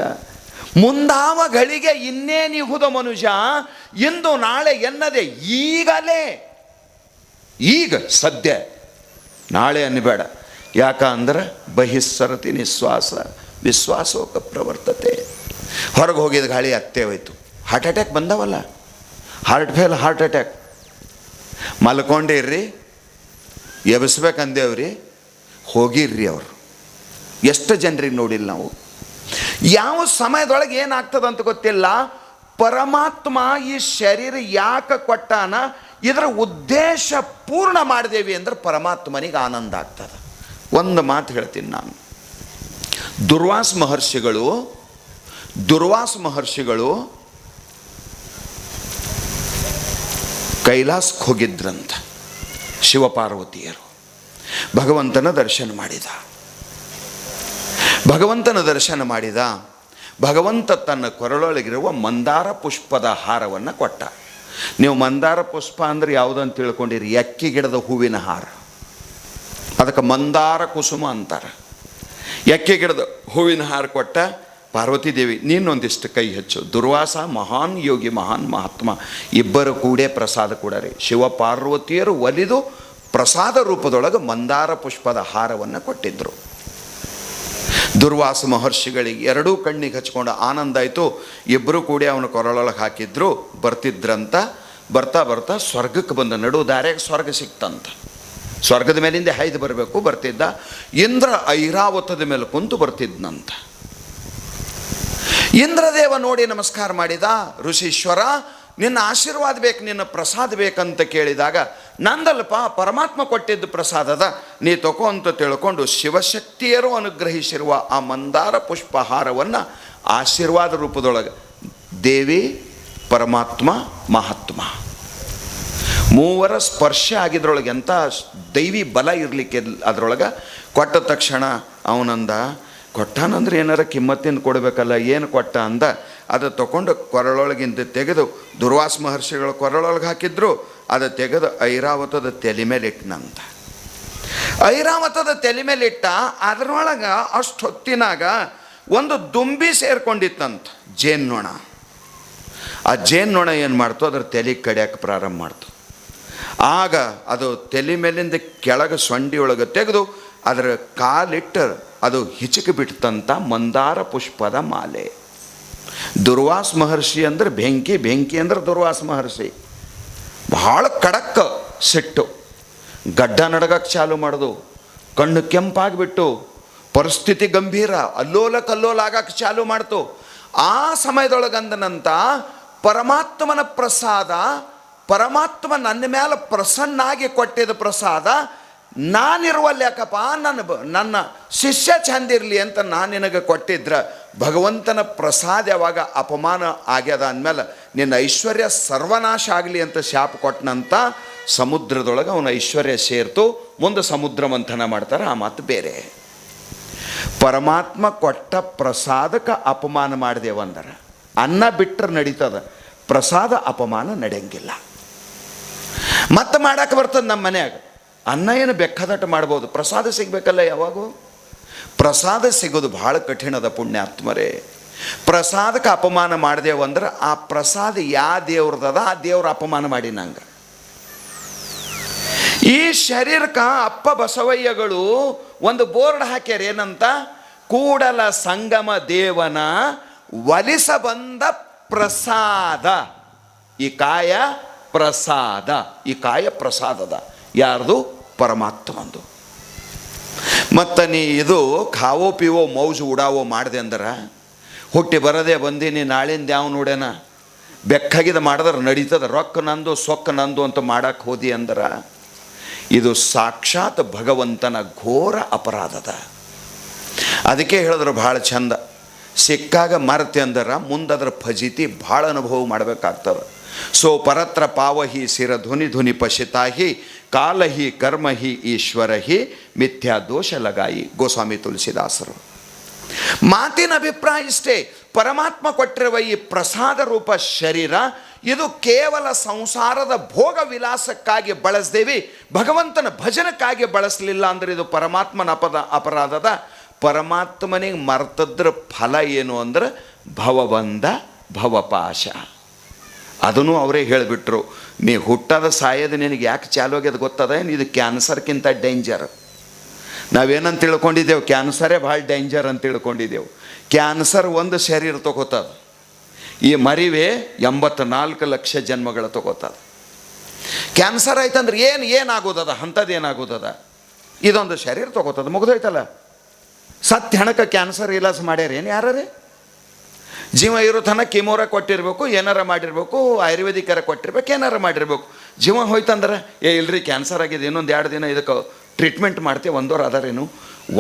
ಮುಂದಾವ ಗಳಿಗೆ ಇನ್ನೇನಿಹುದ ಮನುಷ್ಯ, ಇಂದು ನಾಳೆ ಎನ್ನದೆ ಈಗಲೇ, ಈಗ ಸದ್ಯ, ನಾಳೆ ಅನ್ನಬೇಡ. ಯಾಕಂದ್ರೆ ಬಹಿಸ್ಸರತಿ ನಿಶ್ವಾಸ ವಿಶ್ವಾಸೋಕ ಪ್ರವರ್ತತೆ. ಹೊರಗೆ ಹೋಗಿದ ಗಾಳಿ ಅತ್ತೇ ಹೋಯ್ತು. ಹಾರ್ಟ್ ಅಟ್ಯಾಕ್ ಬಂದವಲ್ಲ, ಹಾರ್ಟ್ ಫೇಲ್, ಹಾರ್ಟ್ ಅಟ್ಯಾಕ್. ಮಲ್ಕೊಂಡಿರ್ರಿ, ಎಬ್ಸ್ಬೇಕಂದೇವ್ರಿ, ಹೋಗಿರ್ರಿ. ಅವರು ಎಷ್ಟು ಜನರಿಗೆ ನೋಡಿಲ್ಲ ನಾವು. ಯಾವ ಸಮಯದೊಳಗೆ ಏನಾಗ್ತದೆ ಅಂತ ಗೊತ್ತಿಲ್ಲ. ಪರಮಾತ್ಮ ಈ ಶರೀರ ಯಾಕೆ ಕೊಟ್ಟಾನ, ಇದರ ಉದ್ದೇಶ ಪೂರ್ಣ ಮಾಡಿದೇವಿ ಅಂದ್ರೆ ಪರಮಾತ್ಮನಿಗೆ ಆನಂದ ಆಗ್ತದೆ. ಒಂದು ಮಾತು ಹೇಳ್ತೀನಿ ನಾನು. ದುರ್ವಾಸ ಮಹರ್ಷಿಗಳು ಕೈಲಾಸಕ್ಕೆ ಹೋಗಿದ್ರಂತ. ಶಿವಪಾರ್ವತಿಯರು ಭಗವಂತನ ದರ್ಶನ ಮಾಡಿದ. ಭಗವಂತ ತನ್ನ ಕೊರಳೊಳಗಿರುವ ಮಂದಾರ ಪುಷ್ಪದ ಹಾರವನ್ನು ಕೊಟ್ಟ. ನೀವು ಮಂದಾರ ಪುಷ್ಪ ಅಂದ್ರೆ ಯಾವುದಂತ ತಿಳ್ಕೊಂಡಿರಿ? ಎಕ್ಕಿ ಗಿಡದ ಹೂವಿನ ಹಾರ. ಅದಕ್ಕೆ ಮಂದಾರ ಕುಸುಮ ಅಂತಾರೆ. ಎಕ್ಕಿ ಗಿಡದ ಹೂವಿನ ಹಾರ ಕೊಟ್ಟ. ಪಾರ್ವತಿ ದೇವಿ, ನೀನೊಂದಿಷ್ಟು ಕೈ ಹಚ್ಚು. ದುರ್ವಾಸ ಮಹಾನ್ ಯೋಗಿ, ಮಹಾನ್ ಮಹಾತ್ಮ, ಇಬ್ಬರು ಕೂಡೇ ಪ್ರಸಾದ ಕೊಡರಿ. ಶಿವ ಪಾರ್ವತಿಯರು ಒಲಿದು ಪ್ರಸಾದ ರೂಪದೊಳಗೆ ಮಂದಾರ ಪುಷ್ಪದ ಹಾರವನ್ನು ಕೊಟ್ಟಿದ್ದರು. ದುರ್ವಾಸ ಮಹರ್ಷಿಗಳಿಗೆ ಎರಡೂ ಕಣ್ಣಿಗೆ ಹಚ್ಕೊಂಡು ಆನಂದ ಆಯಿತು. ಇಬ್ಬರು ಕೂಡಿ ಅವನ ಕೊರಳೊಳಗೆ ಹಾಕಿದ್ರು. ಬರ್ತಿದ್ರಂತ. ಬರ್ತಾ ಸ್ವರ್ಗಕ್ಕೆ ಬಂದ. ನಡು ದಾರ್ಯಾಗ ಸ್ವರ್ಗ ಸಿಕ್ತಂತ. ಸ್ವರ್ಗದ ಮೇಲಿಂದ ಹಾಯ್ದು ಬರಬೇಕು. ಬರ್ತಿದ್ದ. ಇಂದ್ರ ಐರಾವತದ ಮೇಲೆ ಕುಂತು ಬರ್ತಿದ್ನಂತ. ಇಂದ್ರದೇವ ನೋಡಿ ನಮಸ್ಕಾರ ಮಾಡಿದ. ಋಷೀಶ್ವರ, ನಿನ್ನ ಆಶೀರ್ವಾದ ಬೇಕು, ನಿನ್ನ ಪ್ರಸಾದ ಬೇಕಂತ ಕೇಳಿದಾಗ, ನಂದಲ್ಪ ಪರಮಾತ್ಮ ಕೊಟ್ಟಿದ್ದು ಪ್ರಸಾದದ, ನೀ ತಗೋ ಅಂತ ತಿಳ್ಕೊಂಡು ಶಿವಶಕ್ತಿಯರು ಅನುಗ್ರಹಿಸಿರುವ ಆ ಮಂದಾರ ಪುಷ್ಪಹಾರವನ್ನು ಆಶೀರ್ವಾದ ರೂಪದೊಳಗೆ ದೇವಿ, ಪರಮಾತ್ಮ, ಮಹಾತ್ಮ ಮೂವರ ಸ್ಪರ್ಶ ಆಗಿದ್ರೊಳಗೆ ಎಂಥ ದೈವಿ ಬಲ ಇರಲಿಕ್ಕೆ ಅದರೊಳಗೆ ಕೊಟ್ಟ ತಕ್ಷಣ ಅವನಂದ, ಕೊಟ್ಟಾನಂದ್ರೆ ಏನಾರ ಕಿಮ್ಮತ್ತಿಂದ ಕೊಡಬೇಕಲ್ಲ, ಏನು ಕೊಟ್ಟ ಅಂದ. ಅದು ತಗೊಂಡು ಕೊರಳೊಳಗಿಂದ ತೆಗೆದು ದುರ್ವಾಸ ಮಹರ್ಷಿಗಳ ಕೊರಳೊಳಗೆ ಹಾಕಿದ್ರು. ಅದು ತೆಗೆದು ಐರಾವತದ ತಲೆ ಮೇಲೆ ಇಟ್ಟನಂತ. ಐರಾವತದ ತಲೆ ಮೇಲೆ ಇಟ್ಟ. ಅದರೊಳಗೆ ಅಷ್ಟು ಹೊತ್ತಿನಾಗ ಒಂದು ದುಂಬಿ ಸೇರ್ಕೊಂಡಿತ್ತಂತ, ಜೇನ್ನೊಣ. ಆ ಜೇನ್ನೊಣ ಏನು ಮಾಡ್ತು, ಅದ್ರ ತಲೆ ಕಡಿಯೋಕೆ ಪ್ರಾರಂಭ ಮಾಡ್ತು. ಆಗ ಅದು ತಲೆ ಮೇಲಿಂದ ಕೆಳಗೆ ಸೊಂಡಿ ಒಳಗೆ ತೆಗೆದು ಅದರ ಕಾಲಿಟ್ಟು ಅದು ಹಿಚಕಿ ಬಿಡ್ತಂತ ಮಂದಾರ ಪುಷ್ಪದ ಮಾಲೆ. ದುರ್ವಾಸ ಮಹರ್ಷಿ ಅಂದ್ರೆ ಬೆಂಕಿ, ಬೆಂಕಿ ಅಂದ್ರೆ ದುರ್ವಾಸ ಮಹರ್ಷಿ. ಭಾಳ ಖಡಕ್ ಸಿಟ್ಟು, ಗಡ್ಡ ನಡಗಕ್ಕೆ ಚಾಲು ಮಾಡೋದು, ಕಣ್ಣು ಕೆಂಪಾಗಿಬಿಟ್ಟು ಪರಿಸ್ಥಿತಿ ಗಂಭೀರ, ಅಲ್ಲೋಲ ಕಲ್ಲೋಲ ಆಗಕ್ಕೆ ಚಾಲು ಮಾಡ್ತು. ಆ ಸಮಯದೊಳಗಂದನಂತ ಪರಮಾತ್ಮನ ಪ್ರಸಾದ, ಪರಮಾತ್ಮ ನನ್ನ ಮೇಲೆ ಪ್ರಸನ್ನಾಗಿ ಕೊಟ್ಟಿದ್ದ ಪ್ರಸಾದ ನಾನಿರುವಲ್ಲಿ ಯಾಕಪ್ಪ, ನನ್ನ ಶಿಷ್ಯ ಚಂದಿರಲಿ ಅಂತ ನಾನು ನಿನಗೆ ಕೊಟ್ಟಿದ್ರೆ ಭಗವಂತನ ಪ್ರಸಾದ ಯಾವಾಗ ಅಪಮಾನ ಆಗ್ಯದ ಅಂದಮೇಲೆ ನಿನ್ನ ಐಶ್ವರ್ಯ ಸರ್ವನಾಶ ಆಗಲಿ ಅಂತ ಶಾಪ ಕೊಟ್ಟನಂತ ಸಮುದ್ರದೊಳಗೆ ಅವನ ಐಶ್ವರ್ಯ ಸೇರ್ತು. ಮುಂದೆ ಸಮುದ್ರ ಮಂಥನ ಮಾಡ್ತಾರೆ, ಆ ಮಾತು ಬೇರೆ. ಪರಮಾತ್ಮ ಕೊಟ್ಟ ಪ್ರಸಾದಕ್ಕೆ ಅಪಮಾನ ಮಾಡಿದೆವಂದ್ರೆ ಅನ್ನ ಬಿಟ್ಟರೆ ನಡೀತದ, ಪ್ರಸಾದ ಅಪಮಾನ ನಡೆಯಂಗಿಲ್ಲ. ಮತ್ತೆ ಮಾಡಕ್ಕೆ ಬರ್ತದೆ. ನಮ್ಮ ಮನ್ಯಾಗ ಅನ್ನ ಏನು ಬೆಕ್ಕದಟ್ಟು ಮಾಡ್ಬೋದು, ಪ್ರಸಾದ ಸಿಗಬೇಕಲ್ಲ. ಯಾವಾಗೂ ಪ್ರಸಾದ ಸಿಗೋದು ಭಾಳ ಕಠಿಣದ ಪುಣ್ಯಾತ್ಮರೇ. ಪ್ರಸಾದಕ್ಕೆ ಅಪಮಾನ ಮಾಡಿದೆವಂದ್ರೆ ಆ ಪ್ರಸಾದ ಯಾವ ದೇವ್ರದದ ಆ ದೇವ್ರ ಅಪಮಾನ ಮಾಡಿ ನಂಗೆ. ಈ ಶರೀರಕ್ಕೆ ಅಪ್ಪ ಬಸವಯ್ಯಗಳು ಒಂದು ಬೋರ್ಡ್ ಹಾಕ್ಯಾರ, ಏನಂತ, ಕೂಡಲ ಸಂಗಮ ದೇವನ ಒಲಿಸ ಬಂದ ಪ್ರಸಾದ. ಈ ಕಾಯ ಪ್ರಸಾದ, ಈ ಕಾಯ ಪ್ರಸಾದದ ಯಾರ್ದು? ಪರಮಾತ್ಮಂದು. ಮತ್ತು ನೀ ಇದು ಖಾವೋ ಪಿವೋ ಮೌಜು ಉಡಾವೋ ಮಾಡಿದೆ ಅಂದ್ರೆ, ಹುಟ್ಟಿ ಬರದೆ ಬಂದೀನಿ ನಾಳಿಂದ ಯಾವ ನೋಡ್ಯಾನ, ಬೆಕ್ಕಾಗಿದ ಮಾಡಿದ್ರೆ ನಡೀತದ, ರೊಕ್ಕ ನಂದು ಸೊಕ್ಕ ನಂದು ಅಂತ ಮಾಡಕ್ಕೆ ಹೋದಿ ಅಂದ್ರೆ ಇದು ಸಾಕ್ಷಾತ್ ಭಗವಂತನ ಘೋರ ಅಪರಾಧದ. ಅದಕ್ಕೆ ಹೇಳಿದ್ರು ಭಾಳ ಚಂದ, ಸಿಕ್ಕಾಗ ಮರತೆ ಅಂದ್ರೆ ಮುಂದದ್ರ ಫಜಿತಿ ಭಾಳ ಅನುಭವ ಮಾಡಬೇಕಾಗ್ತದೆ. ಸೋ ಪರತ್ರ ಪಾವಹಿ ಸಿರ ಧ್ವನಿ ಧ್ವನಿ ಪಶಿತಾಹಿ ಕಾಲಹಿ ಕರ್ಮಹಿ ಈಶ್ವರಹಿ ಮಿಥ್ಯಾ ದೋಷ ಲಗಾಯಿ. ಗೋಸ್ವಾಮಿ ತುಳಸಿದಾಸರು ಮಾತಿನ ಅಭಿಪ್ರಾಯ ಇಷ್ಟೇ. ಪರಮಾತ್ಮ ಕೊಟ್ಟಿರುವ ಈ ಪ್ರಸಾದ ರೂಪ ಶರೀರ ಇದು ಕೇವಲ ಸಂಸಾರದ ಭೋಗ ವಿಲಾಸಕ್ಕಾಗಿ ಬಳಸ್ದೇವಿ, ಭಗವಂತನ ಭಜನಕ್ಕಾಗಿ ಬಳಸಲಿಲ್ಲ ಅಂದ್ರೆ ಇದು ಪರಮಾತ್ಮನ ಅಪರಾಧದ. ಪರಮಾತ್ಮನಿಗೆ ಮರ್ತದ್ರ ಫಲ ಏನು ಅಂದ್ರೆ ಭವಬಂಧ ಭವಪಾಶ. ಅದನ್ನು ಅವರೇ ಹೇಳಿಬಿಟ್ರು. ನೀ ಹುಟ್ಟದ ಸಾಯೋದು ನಿನಗೆ ಯಾಕೆ ಚಾಲು ಆಗ್ಯದ ಗೊತ್ತದ? ಇದು ಕ್ಯಾನ್ಸರ್ಗಿಂತ ಡೇಂಜರ್. ನಾವೇನಂತ ತಿಳ್ಕೊಂಡಿದ್ದೆವು, ಕ್ಯಾನ್ಸರೇ ಭಾಳ ಡೇಂಜರ್ ಅಂತ ತಿಳ್ಕೊಂಡಿದ್ದೆವು. ಕ್ಯಾನ್ಸರ್ ಒಂದು ಶರೀರ ತಗೋತದ, ಈ ಮರಿವೆ 84 ಲಕ್ಷ ಜನ್ಮಗಳು ತಗೋತದ. ಕ್ಯಾನ್ಸರ್ ಆಯ್ತಂದ್ರೆ ಏನಾಗೋದದ, ಅಂಥದ್ದು ಏನಾಗೋದದ? ಇದೊಂದು ಶರೀರ ತಗೋತದ, ಮುಗಿದೋಯ್ತಲ್ಲ. ಸತ್ಯ ಹಣಕ್ಕೆ ಕ್ಯಾನ್ಸರ್ ಇಲಾಜ್ ಮಾಡ್ಯಾರೇನು ಯಾರೇ? ಜೀವ ಇರೋ ತನ ಕಿಮೋರ ಕೊಟ್ಟಿರ್ಬೇಕು, ಏನಾರ ಮಾಡಿರ್ಬೇಕು, ಆಯುರ್ವೇದಿಕರ ಕೊಟ್ಟಿರ್ಬೇಕು, ಏನಾರ ಮಾಡಿರ್ಬೇಕು. ಜೀವ ಹೋಯ್ತಂದ್ರೆ ಇಲ್ರಿ ಕ್ಯಾನ್ಸರ್ ಆಗಿದೆ, ಇನ್ನೊಂದು 2 ದಿನ ಇದಕ್ಕೆ ಟ್ರೀಟ್ಮೆಂಟ್ ಮಾಡ್ತೀವಿ, 1 ವಾರ ಅದಾರೇನು.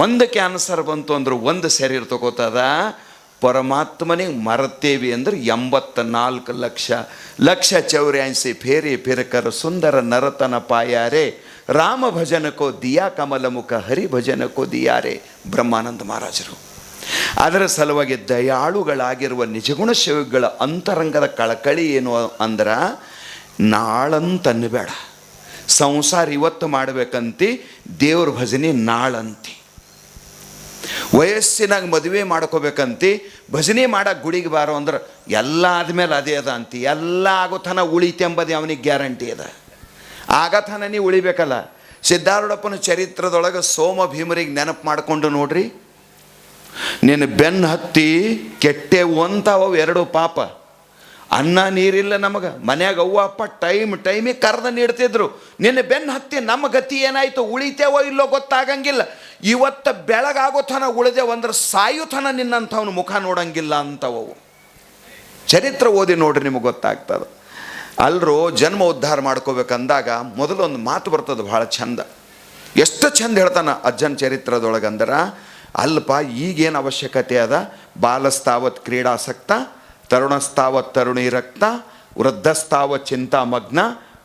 ಒಂದು ಕ್ಯಾನ್ಸರ್ ಬಂತು ಅಂದ್ರೆ ಒಂದು ಶರೀರ ತಗೋತದ. ಪರಮಾತ್ಮನಿಗೆ ಮರತೇವಿ ಅಂದ್ರೆ 84 ಲಕ್ಷ 84 ಫೇರಿ ಫಿರಕರ ಸುಂದರ ನರತನ ಪಾಯಾರೆ ರಾಮ ಭಜನಕೋ ದಿಯಾ ಕಮಲ ಮುಖ ಹರಿ ಭಜನಕೋ ದಿಯಾರೆ. ಬ್ರಹ್ಮಾನಂದ ಮಹಾರಾಜರು ಅದರ ಸಲುವಾಗಿ ದಯಾಳುಗಳಾಗಿರುವ ನಿಜಗುಣ ಶಿವಗಳ ಅಂತರಂಗದ ಕಳಕಳಿ ಏನು ಅಂದ್ರೆ, ನಾಳಂತನ್ಬೇಡ, ಸಂಸಾರ ಇವತ್ತು ಮಾಡಬೇಕಂತಿ, ದೇವ್ರ ಭಜನೆ ನಾಳಂತಿ. ವಯಸ್ಸಿನಾಗ ಮದುವೆ ಮಾಡ್ಕೋಬೇಕಂತಿ, ಭಜನೆ ಮಾಡಕ್ಕೆ ಗುಡಿಗೆ ಬಾರೋ ಅಂದ್ರೆ ಎಲ್ಲ ಆದಮೇಲೆ ಅದೇ ಅದ ಅಂತಿ. ಎಲ್ಲ ಆಗೋತನ ಉಳಿತೆಂಬುದು ಅವನಿಗೆ ಗ್ಯಾರಂಟಿ ಅದ. ಆಗತನ ನೀ ಉಳಿಬೇಕಲ್ಲ. ಸಿದ್ಧಾರೂಢಪ್ಪನ ಚರಿತ್ರದೊಳಗೆ ಸೋಮ ಭೀಮರಿಗೆ ನೆನಪು ಮಾಡಿಕೊಂಡು ನೋಡ್ರಿ, ನಿನ್ನ ಬೆನ್ನು ಹತ್ತಿ ಕೆಟ್ಟೆವು ಅಂತಾವು 2 ಪಾಪ. ಅನ್ನ ನೀರಿಲ್ಲ ನಮಗೆ, ಮನ್ಯಾಗ ಅವ್ವ ಅಪ್ಪ ಟೈಮಿಗೆ ಕರೆದ ನೀಡ್ತಿದ್ರು. ನಿನ್ನ ಬೆನ್ನು ಹತ್ತಿ ನಮ್ಮ ಗತಿ ಏನಾಯಿತು, ಉಳಿತೇವೋ ಇಲ್ಲೋ ಗೊತ್ತಾಗಂಗಿಲ್ಲ. ಇವತ್ತು ಬೆಳಗಾಗೋತನ ಉಳಿದೇವಂದ್ರೆ ಸಾಯುತನ ನಿನ್ನಂಥವ್ನ ಮುಖ ನೋಡಂಗಿಲ್ಲ ಅಂತವು. ಚರಿತ್ರೆ ಓದಿ ನೋಡ್ರಿ, ನಿಮಗೆ ಗೊತ್ತಾಗ್ತದೆ. ಅಲ್ಲರೂ ಜನ್ಮ ಉದ್ಧಾರ ಮಾಡ್ಕೋಬೇಕಂದಾಗ ಮೊದಲೊಂದು ಮಾತು ಬರ್ತದೆ ಭಾಳ ಚಂದ. ಎಷ್ಟು ಚಂದ ಹೇಳ್ತಾನೆ ಅಜ್ಜನ ಚರಿತ್ರದೊಳಗಂದ್ರೆ, ಅಲ್ಪ ಈಗೇನು ಅವಶ್ಯಕತೆ ಅದ, ಬಾಲಸ್ತಾವತ್ ಕ್ರೀಡಾಸಕ್ತ, ತರುಣಸ್ತಾವತ್ ತರುಣಿ ರಕ್ತ, ವೃದ್ಧಸ್ತಾವತ್ ಚಿಂತಾಮಗ್ನ,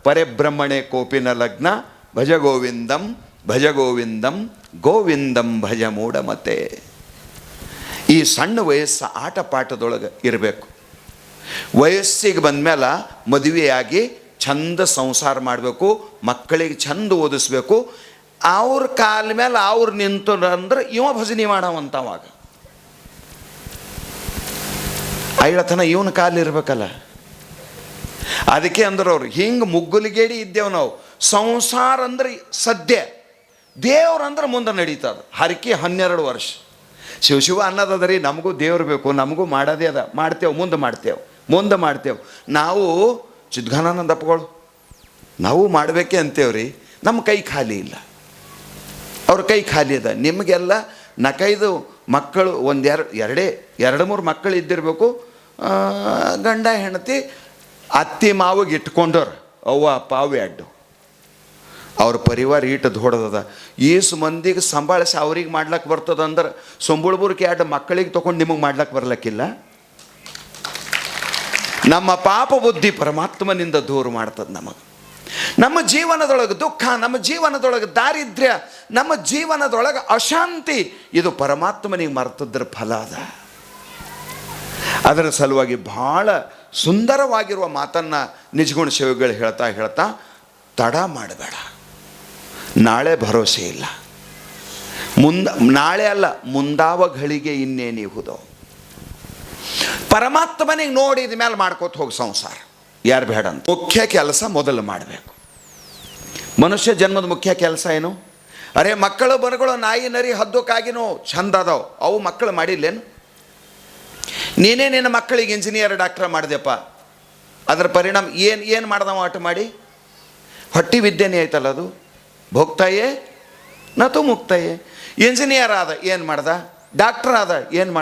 ಪರಿಬ್ರಹ್ಮಣೆ ಕೋಪಿನ ಲಗ್ನ, ಭಜ ಗೋವಿಂದಂ ಭಜ ಗೋವಿಂದಂ ಗೋವಿಂದಂ ಭಜ ಮೂಢಮತೆ. ಈ ಸಣ್ಣ ವಯಸ್ಸು ಆಟ ಪಾಠದೊಳಗೆ ಇರಬೇಕು. ವಯಸ್ಸಿಗೆ ಬಂದಮೇಲೆ ಮದುವೆಯಾಗಿ ಚಂದ ಸಂಸಾರ ಮಾಡಬೇಕು, ಮಕ್ಕಳಿಗೆ ಚಂದ ಓದಿಸ್ಬೇಕು. ಅವ್ರ ಕಾಲ ಮೇಲೆ ಅವ್ರು ನಿಂತು ಅಂದ್ರೆ ಇವ ಭಜನೆ ಮಾಡವಂತವಾಗ ಐಳತನ ಇವನ ಕಾಲಿರ್ಬೇಕಲ್ಲ. ಅದಕ್ಕೆ ಅಂದ್ರೆ ಅವ್ರು ಹಿಂಗೆ ಮುಗ್ಗುಲಿಗೇಡಿ ಇದ್ದೇವೆ ನಾವು. ಸಂಸಾರ ಅಂದ್ರೆ ಸದ್ಯ, ದೇವ್ರಂದ್ರೆ ಮುಂದೆ ನಡೀತದೆ. ಹರಕೆ 12 ವರ್ಷ ಶಿವ ಅನ್ನೋದದ ರೀ. ನಮಗೂ ದೇವ್ರು ಬೇಕು, ನಮಗೂ ಮಾಡೋದೇ ಅದ, ಮಾಡ್ತೇವೆ, ಮುಂದೆ ಮಾಡ್ತೇವೆ. ನಾವು ಚಿದ್ಘಾನಾನಂದಪ್ಪಗಳು ನಾವು ಮಾಡಬೇಕೆ ಅಂತೇವ್ರಿ. ನಮ್ಮ ಕೈ ಖಾಲಿ ಇಲ್ಲ, ಅವ್ರ ಕೈ ಖಾಲಿ ಅದ. ನಿಮಗೆಲ್ಲ 4-5 ಮಕ್ಕಳು, ಎರಡು ಮೂರು ಮಕ್ಕಳು ಇದ್ದಿರಬೇಕು. ಗಂಡ ಹೆಂಡತಿ ಅತ್ತಿ ಮಾವಿಗೆ ಇಟ್ಕೊಂಡವ್ರು, ಅವ್ವ ಅಪ್ಪ ಅವು ಅಡ್ಡು. ಅವ್ರ ಪರಿವಾರ ಈಟು ದೊಡ್ಡದದ. ಈಸು ಮಂದಿಗೆ ಸಂಭಾಳಿಸಿ ಅವ್ರಿಗೆ ಮಾಡ್ಲಕ್ಕೆ ಬರ್ತದ ಅಂದ್ರೆ ಸೊಂಬುಳ್ಬುರ್ಕೆ 2 ಮಕ್ಕಳಿಗೆ ತೊಗೊಂಡು ನಿಮಗೆ ಮಾಡ್ಲಕ್ಕೆ ಬರ್ಲಕ್ಕಿಲ್ಲ. ನಮ್ಮ ಪಾಪ ಬುದ್ಧಿ ಪರಮಾತ್ಮನಿಂದ ದೂರ ಮಾಡ್ತದೆ ನಮಗೆ. ನಮ್ಮ ಜೀವನದೊಳಗೆ ದುಃಖ, ನಮ್ಮ ಜೀವನದೊಳಗೆ ದಾರಿದ್ರ್ಯ, ನಮ್ಮ ಜೀವನದೊಳಗೆ ಅಶಾಂತಿ, ಇದು ಪರಮಾತ್ಮನಿಗೆ ಮರ್ತದ್ರ ಫಲ ಅದ. ಅದರ ಸಲುವಾಗಿ ಬಹಳ ಸುಂದರವಾಗಿರುವ ಮಾತನ್ನು ನಿಜಗುಣ ಶಿವಗಳು ಹೇಳ್ತಾ ತಡ ಮಾಡಬೇಡ. ನಾಳೆ ಭರೋಸೆ ಇಲ್ಲ, ನಾಳೆ ಅಲ್ಲ, ಮುಂದಾವ ಘಳಿಗೆ ಇನ್ನೇನಿಹುದು. ಪರಮಾತ್ಮನಿಗೆ ನೋಡಿದ ಮೇಲೆ ಮಾಡ್ಕೋತ ಹೋಗಿ ಸಂಸಾರ, ಯಾರು ಬೇಡ ಅಂತ. ಮುಖ್ಯ ಕೆಲಸ ಮೊದಲು ಮಾಡಬೇಕು. ಮನುಷ್ಯ ಜನ್ಮದ ಮುಖ್ಯ ಕೆಲಸ ಏನು? ಅರೆ ಮಕ್ಕಳು ಬರುಗಳು ನಾಯಿ ನರಿ ಹದ್ದು ಕಾಗಿನೋ ಚಂದ ಅದಾವ, ಅವು ಮಕ್ಕಳು ಮಾಡಿಲ್ಲೇನು? ನೀನೇ ನಿನ್ನ ಮಕ್ಕಳಿಗೆ ಇಂಜಿನಿಯರ್ ಡಾಕ್ಟರ್ ಮಾಡಿದೆಪ್ಪ, ಅದರ ಪರಿಣಾಮ ಏನು ಮಾಡ್ದವ ಆಟ ಮಾಡಿ? ಹೊಟ್ಟಿ ವಿದ್ಯೆನೇ ಆಯ್ತಲ್ಲ ಅದು. ಭೋಗ್ತಾಯೇ ನತು ಮುಕ್ತಾಯೇ. ಇಂಜಿನಿಯರ್ ಆದ, ಏನು ಮಾಡ್ದ? ಡಾಕ್ಟರ್ ಆದ, ಏನು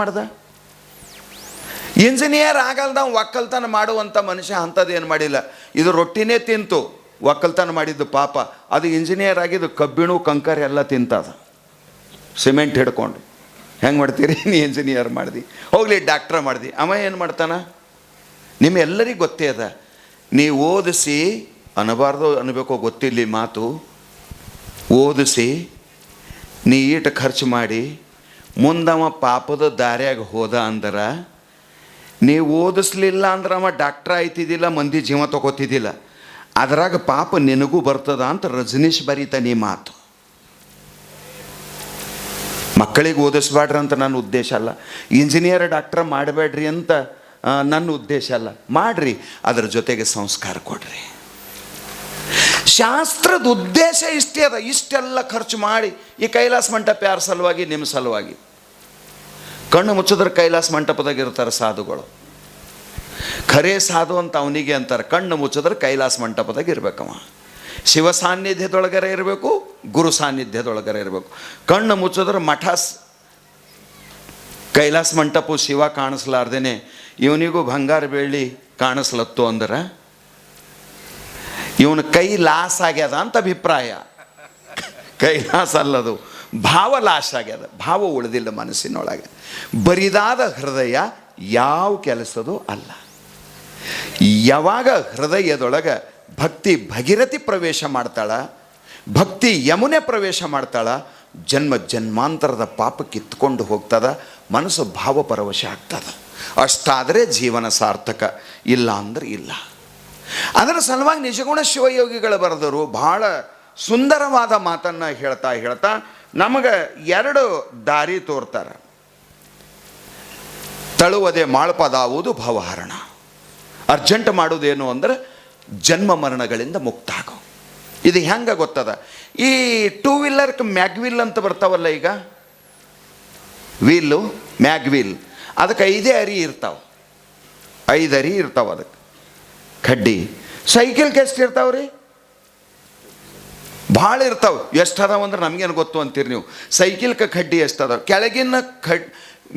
ಮಾಡ್ದ? ಇಂಜಿನಿಯರ್ ಆಗಲ್ದ ಒಕ್ಕಲ್ತನ ಮಾಡುವಂಥ ಮನುಷ್ಯ ಅಂಥದ್ದು ಏನು ಮಾಡಿಲ್ಲ. ಇದು ರೊಟ್ಟಿನೇ ತಿಂತು, ಒಕ್ಕಲ್ತನ ಮಾಡಿದ್ದು ಪಾಪ. ಅದು ಇಂಜಿನಿಯರ್ ಆಗಿದ್ದು ಕಬ್ಬಿಣು ಕಂಕರ್ ಎಲ್ಲ ತಿಂತದ, ಸಿಮೆಂಟ್ ಹಿಡ್ಕೊಂಡು. ಹೆಂಗೆ ಮಾಡ್ತೀರಿ? ನೀ ಇಂಜಿನಿಯರ್ ಮಾಡ್ದು, ಹೋಗ್ಲಿ ಡಾಕ್ಟ್ರ ಮಾಡ್ದು. ಅವ ಏನು ಮಾಡ್ತಾನ? ನಿಮ್ಮೆಲ್ಲರಿಗೂ ಗೊತ್ತೇ ಅದ. ನೀ ಓದಿಸಿ ಅನ್ನಬಾರ್ದು ಅನ್ನಬೇಕೋ ಗೊತ್ತಿಲ್ಲ ಮಾತು. ಓದಿಸಿ ನೀ ಈಟು ಖರ್ಚು ಮಾಡಿ ಮುಂದವ ಪಾಪದ ದಾರ್ಯಾಗ ಹೋದ ಅಂದ್ರೆ, ನೀವು ಓದಿಸ್ಲಿಲ್ಲ ಅಂದ್ರೆ ಅವ ಡಾಕ್ಟ್ರ ಆಯ್ತಿದ್ದಿಲ್ಲ, ಮಂದಿ ಜೀವ ತಗೋತಿದ್ದಿಲ್ಲ. ಅದ್ರಾಗ ಪಾಪ ನಿನಗೂ ಬರ್ತದ ಅಂತ ರಜನೀಶ್ ಬರೀತಾನೆ ಈ ಮಾತು. ಮಕ್ಕಳಿಗೆ ಓದಿಸ್ಬೇಡ್ರಿ ಅಂತ ನನ್ನ ಉದ್ದೇಶ ಅಲ್ಲ, ಇಂಜಿನಿಯರ್ ಡಾಕ್ಟ್ರ ಮಾಡಬೇಡ್ರಿ ಅಂತ ನನ್ನ ಉದ್ದೇಶ ಅಲ್ಲ. ಮಾಡ್ರಿ, ಅದರ ಜೊತೆಗೆ ಸಂಸ್ಕಾರ ಕೊಡ್ರಿ. ಶಾಸ್ತ್ರದ ಉದ್ದೇಶ ಇಷ್ಟೇ ಅದ. ಇಷ್ಟೆಲ್ಲ ಖರ್ಚು ಮಾಡಿ ಈ ಕೈಲಾಸ ಮಂಟಪ ಯಾರ ಸಲುವಾಗಿ? ನಿಮ್ಮ ಸಲುವಾಗಿ. ಕಣ್ಣು ಮುಚ್ಚಿದ್ರೆ ಕೈಲಾಸ ಮಂಟಪದಾಗ ಇರ್ತಾರೆ ಸಾಧುಗಳು. ಖರೇ ಸಾಧು ಅಂತ ಅವನಿಗೆ ಅಂತಾರೆ. ಕಣ್ಣು ಮುಚ್ಚಿದ್ರೆ ಕೈಲಾಸ ಮಂಟಪದಾಗ ಇರ್ಬೇಕವ. ಶಿವ ಸಾನ್ನಿಧ್ಯದೊಳಗರೆ ಇರಬೇಕು, ಗುರು ಸಾನ್ನಿಧ್ಯದೊಳಗರೆ ಇರಬೇಕು. ಕಣ್ಣು ಮುಚ್ಚಿದ್ರೆ ಮಠ ಕೈಲಾಸ ಮಂಟಪ ಶಿವ ಕಾಣಿಸ್ಲಾರ್ದೇನೆ ಇವನಿಗೂ ಬಂಗಾರ ಬೆಳ್ಳಿ ಕಾಣಿಸ್ಲತ್ತು ಅಂದ್ರೆ ಇವನ ಕೈ ಲಾಸ್ ಆಗ್ಯದ ಅಂತ ಅಭಿಪ್ರಾಯ. ಕೈಲಾಸ ಅಲ್ಲದು, ಭಾವ ಲಾಸ್ ಆಗ್ಯದ. ಭಾವ ಉಳಿದಿಲ್ಲ ಮನಸ್ಸಿನೊಳಗೆ. ಬರಿದಾದ ಹೃದಯ ಯಾವ ಕೆಲಸದೂ ಅಲ್ಲ. ಯಾವಾಗ ಹೃದಯದೊಳಗೆ ಭಕ್ತಿ ಭಗೀರಥಿ ಪ್ರವೇಶ ಮಾಡ್ತಾಳ, ಭಕ್ತಿ ಯಮುನೆ ಪ್ರವೇಶ ಮಾಡ್ತಾಳ, ಜನ್ಮ ಜನ್ಮಾಂತರದ ಪಾಪ ಕಿತ್ಕೊಂಡು ಹೋಗ್ತದ, ಮನಸ್ಸು ಭಾವಪರವಶ ಆಗ್ತದ. ಅಷ್ಟಾದರೆ ಜೀವನ ಸಾರ್ಥಕ, ಇಲ್ಲ ಅಂದ್ರೆ ಇಲ್ಲ. ಅದರ ಸಲುವಾಗಿ ನಿಜಗುಣ ಶಿವಯೋಗಿಗಳು ಬರೆದರು ಬಹಳ ಸುಂದರವಾದ ಮಾತನ್ನು ಹೇಳ್ತಾ ನಮಗೆ 2 ದಾರಿ ತೋರ್ತಾರೆ. ತಳುವದೆ ಮಾಳ್ಪದಾವುದು ಭವಹರಣ. ಅರ್ಜೆಂಟ್ ಮಾಡೋದೇನು ಅಂದ್ರೆ ಜನ್ಮ ಮರಣಗಳಿಂದ ಮುಕ್ತ ಆಗೋ. ಇದು ಹೆಂಗೆ ಗೊತ್ತದ? ಈ 2 ವೀಲರ್ಗೆ ಮ್ಯಾಗ್ವೀಲ್ ಅಂತ ಬರ್ತಾವಲ್ಲ, ಈಗ ವೀಲು ಮ್ಯಾಗ್ವೀಲ್, ಅದಕ್ಕೆ 5 ಅರಿ ಇರ್ತಾವೆ. 5 ಅರಿ ಇರ್ತಾವೆ ಅದಕ್ಕೆ ಕಡ್ಡಿ. ಸೈಕಲ್ಗೆ ಎಷ್ಟು ಇರ್ತಾವ್ರಿ? ಭಾಳ ಇರ್ತಾವೆ. ಎಷ್ಟು ಅದಾವ ಅಂದ್ರೆ ನಮಗೇನು ಗೊತ್ತು ಅಂತೀರಿ ನೀವು. ಸೈಕಲ್ಗೆ ಕಡ್ಡಿ ಎಷ್ಟು ಅದಾವೆ? ಕೆಳಗಿನ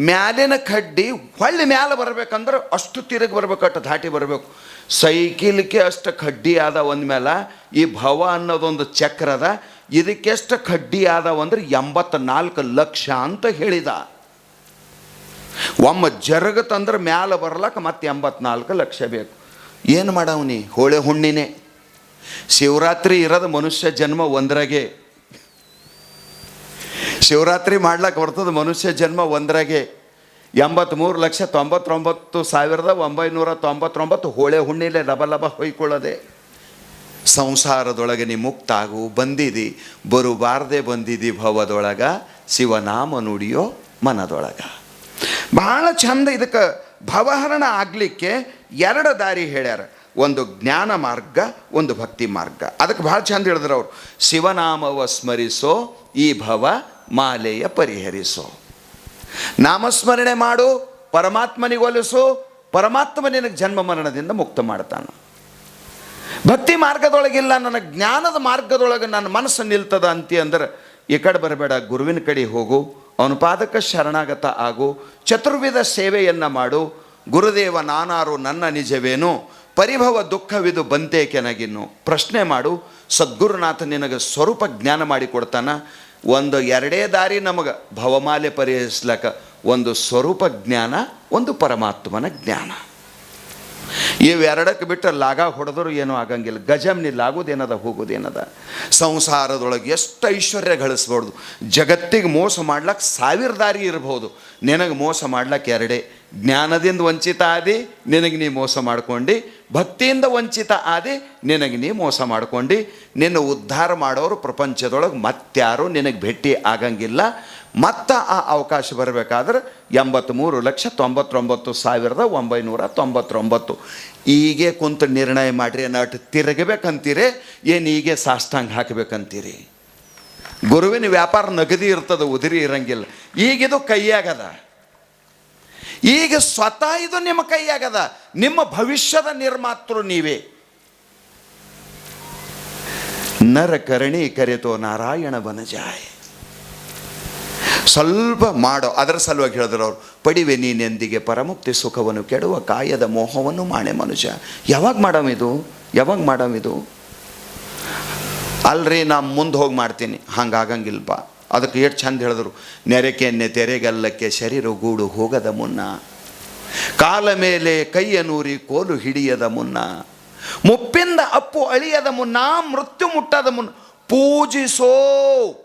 ಮ್ಯಾಲಿನ ಕಡ್ಡಿ ಹೊಳ್ಳಿ ಮ್ಯಾಲೆ ಬರ್ಬೇಕಂದ್ರೆ ಅಷ್ಟು ತಿರುಗಿ ಬರ್ಬೇಕು, ಅಷ್ಟು ದಾಟಿ ಬರಬೇಕು. ಸೈಕಲ್ಗೆ ಅಷ್ಟು ಕಡ್ಡಿ ಆದವ ಅಂದಮೇಲೆ ಈ ಭವ ಅನ್ನೋದೊಂದು ಚಕ್ರ ಅದ, ಇದಕ್ಕೆಷ್ಟು ಕಡ್ಡಿ ಆದವಂದ್ರೆ 84 ಲಕ್ಷ ಅಂತ ಹೇಳಿದ. ಒಮ್ಮ ಜರಗತ್ತಂದ್ರೆ ಮ್ಯಾಲೆ ಬರ್ಲಕ್ಕೆ ಮತ್ತೆ 84 ಲಕ್ಷ ಬೇಕು. ಏನು ಮಾಡವನಿ? ಹೋಳೆ ಹುಣ್ಣಿನೇ. ಶಿವರಾತ್ರಿ ಇರೋದು ಮನುಷ್ಯ ಜನ್ಮ ಒಂದ್ರಾಗೆ. ಶಿವರಾತ್ರಿ ಮಾಡ್ಲಕ್ಕೆ ಬರ್ತದೆ ಮನುಷ್ಯ ಜನ್ಮ ಒಂದ್ರಾಗೆ. 83,99,999 ಹೋಳೆ ಹುಣ್ಣಿಲೆ ಲಬ ಹೊಯ್ಕೊಳ್ಳೋದೆ. ಸಂಸಾರದೊಳಗೆ ನೀ ಮುಕ್ತ ಆಗು. ಬಂದಿದಿ, ಬರುಬಾರ್ದೆ ಬಂದಿದಿ ಭವದೊಳಗ, ಶಿವನಾಮ ನುಡಿಯೋ ಮನದೊಳಗ. ಬಹಳ ಚಂದ. ಇದಕ್ಕೆ ಭವಹರಣ ಆಗಲಿಕ್ಕೆ 2 ದಾರಿ ಹೇಳ್ಯಾರ. ಒಂದು ಜ್ಞಾನ ಮಾರ್ಗ, ಒಂದು ಭಕ್ತಿ ಮಾರ್ಗ. ಅದಕ್ಕೆ ಭಾಳ ಚಂದ ಹೇಳಿದ್ರು ಅವರು, ಶಿವನಾಮವ ಸ್ಮರಿಸೋ ಈ ಭವ ಮಾಲೆಯ ಪರಿಹರಿಸೋ. ನಾಮಸ್ಮರಣೆ ಮಾಡು, ಪರಮಾತ್ಮನಿಗೆ ಒಲಿಸು, ಪರಮಾತ್ಮ ನಿನಗೆ ಜನ್ಮ ಮರಣದಿಂದ ಮುಕ್ತ ಮಾಡ್ತಾನೆ. ಭಕ್ತಿ ಮಾರ್ಗದೊಳಗಿಲ್ಲ, ನನ್ನ ಜ್ಞಾನದ ಮಾರ್ಗದೊಳಗೆ ನನ್ನ ಮನಸ್ಸು ನಿಲ್ತದ ಅಂತಿ ಅಂದ್ರೆ ಈ ಕಡೆ ಬರಬೇಡ, ಗುರುವಿನ ಕಡೆ ಹೋಗು, ಅವನ ಪಾದಕ್ಕೆ ಶರಣಾಗತ ಆಗು, ಚತುರ್ವಿಧ ಸೇವೆಯನ್ನು ಮಾಡು. ಗುರುದೇವ ನಾನಾರು ನನ್ನ ನಿಜವೇನು, ಪರಿಭವ ದುಃಖವಿದು ಬಂತೇಕೆನಗಿನ್ನು. ಪ್ರಶ್ನೆ ಮಾಡು, ಸದ್ಗುರುನಾಥ ನಿನಗೆ ಸ್ವರೂಪ ಜ್ಞಾನ ಮಾಡಿಕೊಡ್ತಾನ. ಒಂದು ಎರಡೇ ದಾರಿ ನಮಗೆ ಭವಮಾಲೆ ಪರಿಹರಿಸ್ಲಕ್ಕ, ಒಂದು ಸ್ವರೂಪ ಜ್ಞಾನ, ಒಂದು ಪರಮಾತ್ಮನ ಜ್ಞಾನ. ಇವೆರಡಕ್ಕೆ ಬಿಟ್ಟರೆ ಲಾಗ ಹೊಡೆದ್ರು ಏನೂ ಆಗಂಗಿಲ್ಲ. ಗಜಮ್ನಿಲ್ಲ, ಆಗೋದೇನದ ಹೋಗೋದೇನದ. ಸಂಸಾರದೊಳಗೆ ಎಷ್ಟು ಐಶ್ವರ್ಯ ಗಳಿಸ್ಬಾರ್ದು. ಜಗತ್ತಿಗೆ ಮೋಸ ಮಾಡ್ಲಕ್ಕೆ 1000 ದಾರಿ ಇರ್ಬೋದು, ನಿನಗೆ ಮೋಸ ಮಾಡ್ಲಕ್ಕೆ ಎರಡೇ. ಜ್ಞಾನದಿಂದ ವಂಚಿತ ಆದಿ, ನಿನಗೆ ನೀ ಮೋಸ ಮಾಡ್ಕೊಂಡು. ಭಕ್ತಿಯಿಂದ ವಂಚಿತ ಆದಿ, ನಿನಗೆ ನೀ ಮೋಸ ಮಾಡ್ಕೊಂಡು. ನಿನ್ನ ಉದ್ಧಾರ ಮಾಡೋರು ಪ್ರಪಂಚದೊಳಗೆ ಮತ್ತಾರು ನಿನಗೆ ಭೇಟಿ ಆಗಂಗಿಲ್ಲ. ಮತ್ತು ಆ ಅವಕಾಶ ಬರಬೇಕಾದ್ರೆ 83,99,999 ಈಗೇ ಕುಂತು ನಿರ್ಣಯ ಮಾಡಿರಿ. ನಟ್ ತಿರುಗಬೇಕಂತೀರಿ ಏನು ಈಗೇ ಸಾಷ್ಟಾಂಗ ಹಾಕಬೇಕಂತೀರಿ? ಗುರುವಿನ ವ್ಯಾಪಾರ ನಗದಿ ಇರ್ತದೆ, ಉದಿರಿ ಇರಂಗಿಲ್ಲ. ಈಗಿದು ಕೈಯಾಗದ, ಈಗ ಸ್ವತಃ ಇದು ನಿಮ್ಮ ಕೈಯಾಗದ. ನಿಮ್ಮ ಭವಿಷ್ಯದ ನಿರ್ಮಾತೃ ನೀವೇ. ನರ ಕರಣಿ ಕರೆತೋ ನಾರಾಯಣ ಬನಜಾಯ್. ಸ್ವಲ್ಪ ಮಾಡೋ, ಅದರ ಸಲುವಾಗಿ ಹೇಳಿದ್ರು ಅವರು, ಪಡಿವೆ ನೀನೆಂದಿಗೆ ಪರಮುಕ್ತಿ ಸುಖವನ್ನು ಕೆಡುವ ಕಾಯದ ಮೋಹವನ್ನು ಮಾಣೆ ಮನುಷ್ಯ. ಯಾವಾಗ ಮಾಡಮಿದು? ಅಲ್ರಿ ನಾ ಮುಂದೆ ಹೋಗಿ ಮಾಡ್ತೀನಿ, ಹಂಗಾಗಂಗಿಲ್ಪ. ಅದಕ್ಕೆ ಎಷ್ಟು ಚಂದ ಹೇಳಿದ್ರು, ನೆರೆಕೆನ್ನೆ ತೆರೆಗಲ್ಲಕ್ಕೆ ಶರೀರ ಗೂಡು ಹೋಗದ ಮುನ್ನ, ಕಾಲ ಮೇಲೆ ಕೈಯ ನೂರಿ ಕೋಲು ಹಿಡಿಯದ ಮುನ್ನ, ಮುಪ್ಪಿಂದ ಅಪ್ಪು ಅಳಿಯದ ಮುನ್ನ, ಮೃತ್ಯು ಮುಟ್ಟದ ಮುನ್ನ ಪೂಜಿಸೋ.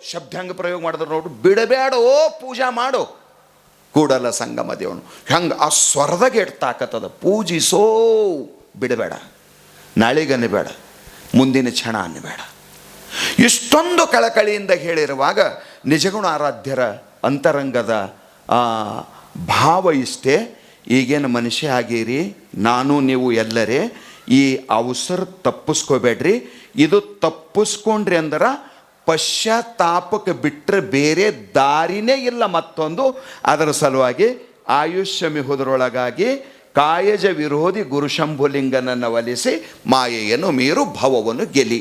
ಶಬ್ದ ಹೆಂಗೆ ಪ್ರಯೋಗ ಮಾಡಿದ್ರು ನೋಡು. ಬಿಡಬೇಡೋ, ಪೂಜಾ ಮಾಡು. ಕೂಡಲ ಸಂಗಮ ದೇವನು ಹೆಂಗೆ ಆ ಸ್ವರದಾಗ ತಾಕತ್ತದ. ಪೂಜಿಸೋ, ಬಿಡಬೇಡ. ನಾಳಿಗನ್ನಬೇಡ, ಮುಂದಿನ ಕ್ಷಣ ಅನ್ನಬೇಡ. ಇಷ್ಟೊಂದು ಕಳಕಳಿಯಿಂದ ಹೇಳಿರುವಾಗ ನಿಜಗುಣ ಆರಾಧ್ಯರ ಅಂತರಂಗದ ಭಾವ ಇಷ್ಟೇ. ಈಗೇನು ಮನುಷ್ಯ ಆಗೀರಿ, ನಾನು ನೀವು ಎಲ್ಲರೇ ಈ ಅವಸರ ತಪ್ಪಿಸ್ಕೋಬೇಡ್ರಿ. ಇದು ತಪ್ಪಿಸ್ಕೊಂಡ್ರಿ ಅಂದ್ರೆ ಪಶ್ಚಾತ್ತಾಪಕ್ಕೆ ಬಿಟ್ಟರೆ ಬೇರೆ ದಾರಿನೇ ಇಲ್ಲ ಮತ್ತೊಂದು. ಅದರ ಸಲುವಾಗಿ ಆಯುಷ್ಯ ಮಿಹುದರೊಳಗಾಗಿ ಕಾಯಜ ವಿರೋಧಿ ಗುರುಶಂಭುಲಿಂಗನನ್ನು ಒಲಿಸಿ ಮಾಯೆಯನ್ನು ಮೀರು ಭವವನ್ನು ಗೆಲಿ.